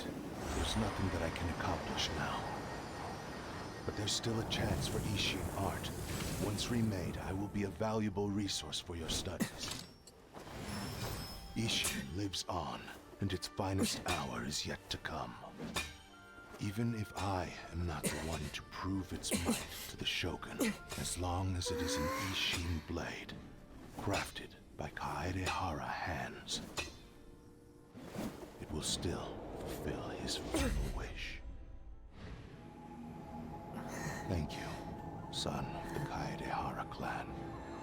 There's nothing that I can accomplish now. But there's still a chance for Ishin art. Once remade, I will be a valuable resource for your studies. Ishin lives on, and its finest hour is yet to come. Even if I am not the one to prove its might to the Shogun, as long as it is an Ishin blade, crafted by Kaedehara hands, it will still fulfill his final wish. Thank you, son of the Kaedehara clan.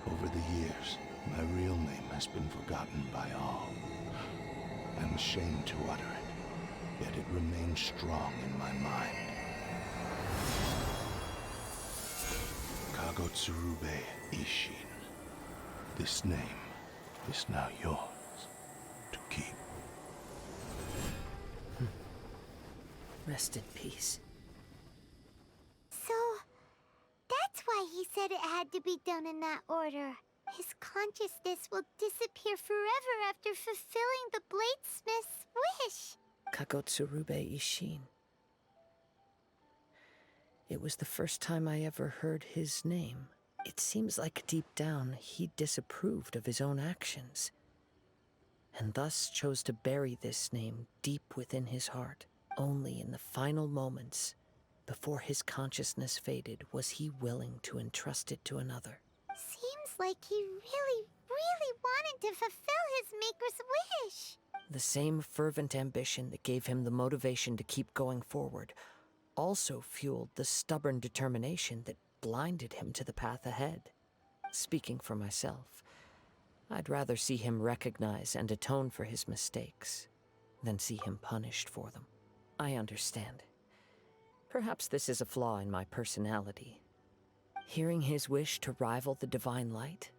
Over the years, my real name has been forgotten by all. I'm ashamed to utter it, yet it remains strong in my mind. Kagotsurube Ishin. This name is now yours to keep. Rest in peace. So, that's why he said it had to be done in that order. His consciousness will disappear forever after fulfilling the bladesmith's wish. Kagotsurube Ishin. It was the first time I ever heard his name. It seems like deep down he disapproved of his own actions, and thus chose to bury this name deep within his heart. Only in the final moments, before his consciousness faded, was he willing to entrust it to another. Seems like he really wanted to fulfill his maker's wish. The same fervent ambition that gave him the motivation to keep going forward also fueled the stubborn determination that blinded him to the path ahead. Speaking for myself, I'd rather see him recognize and atone for his mistakes than see him punished for them. I understand. Perhaps this is a flaw in my personality. Hearing his wish to rival the divine light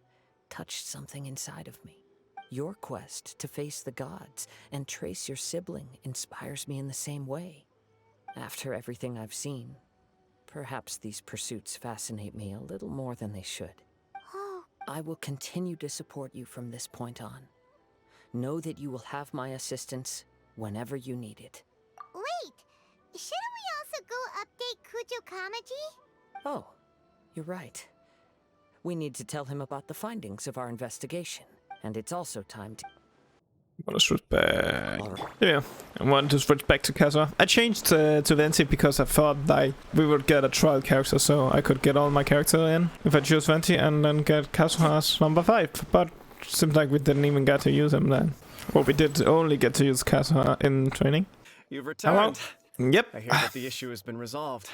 touched something inside of me. Your quest to face the gods and trace your sibling inspires me in the same way. After everything I've seen, perhaps these pursuits fascinate me a little more than they should. Oh, I will continue to support you from this point on. Know that you will have my assistance whenever you need it. wait! Shouldn't we also go update Kujo Kamaji? Oh, you're right. We need to tell him about the findings of our investigation, and it's also time to... I want to switch back. Yeah, I want to switch back to Kazuha. I changed to Venti because I thought like we would get a trial character, so I could get all my character in if I choose Venti and then get Kazuha as number 5. But it seems like we didn't even get to use him then. Well, we did only get to use Kazuha in training. You've returned. Yep. I hear that the issue has been resolved.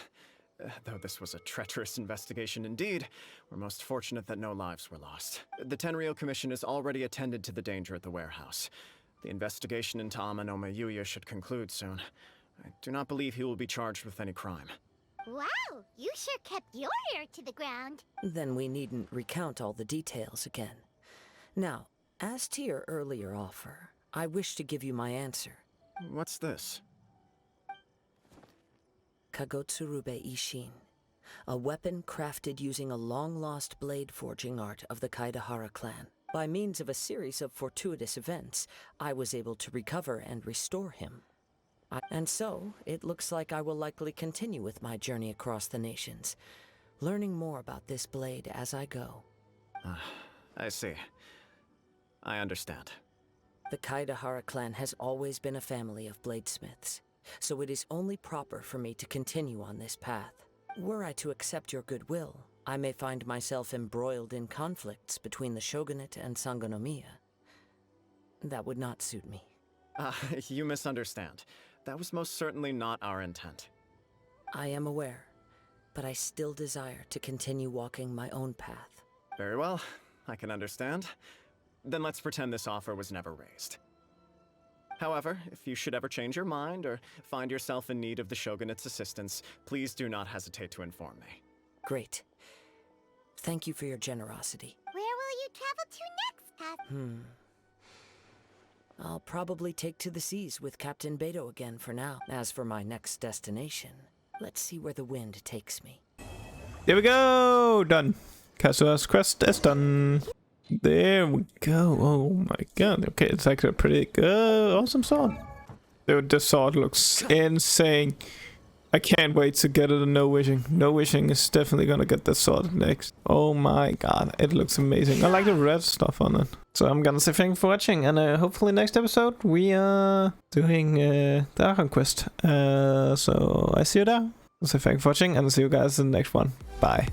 Though this was a treacherous investigation indeed, we're most fortunate that no lives were lost. The Tenryou Commission has already attended to the danger at the warehouse. The investigation into Amano Mayuya should conclude soon. I do not believe he will be charged with any crime. Wow, you sure kept your ear to the ground. Then we needn't recount all the details again. Now, as to your earlier offer, I wish to give you my answer. What's this? Kagotsurube Ishin, a weapon crafted using a long-lost blade forging art of the Kaidahara clan. By means of a series of fortuitous events, I was able to recover and restore him. And so, it looks like I will likely continue with my journey across the nations, learning more about this blade as I go. I see. I understand. The Kaidahara clan has always been a family of bladesmiths, so it is only proper for me to continue on this path. Were I to accept your goodwill, I may find myself embroiled in conflicts between the shogunate and Sangonomiya. That would not suit me. You misunderstand. That was most certainly not our intent. I am aware, but I still desire to continue walking my own path. Very well, I can understand. Then let's pretend this offer was never raised. However, if you should ever change your mind or find yourself in need of the shogunate's assistance, please do not hesitate to inform me. Great. Thank you for your generosity. Where will you travel to next, I'll probably take to the seas with Captain Beto again for now. As for my next destination, let's see where the wind takes me. There we go! Done. Kazuha's quest is done. There we go. Oh my god. Okay, it's actually a pretty good, awesome sword. Dude, this sword looks insane. I can't wait to get it in No Wishing. No Wishing is definitely gonna get this sword next. Oh my god, it looks amazing. I like the red stuff on it. So I'm gonna say thank you for watching, and hopefully next episode we are doing the Archon quest. So I see you there. I'll say thank you for watching, and I'll see you guys in the next one. Bye.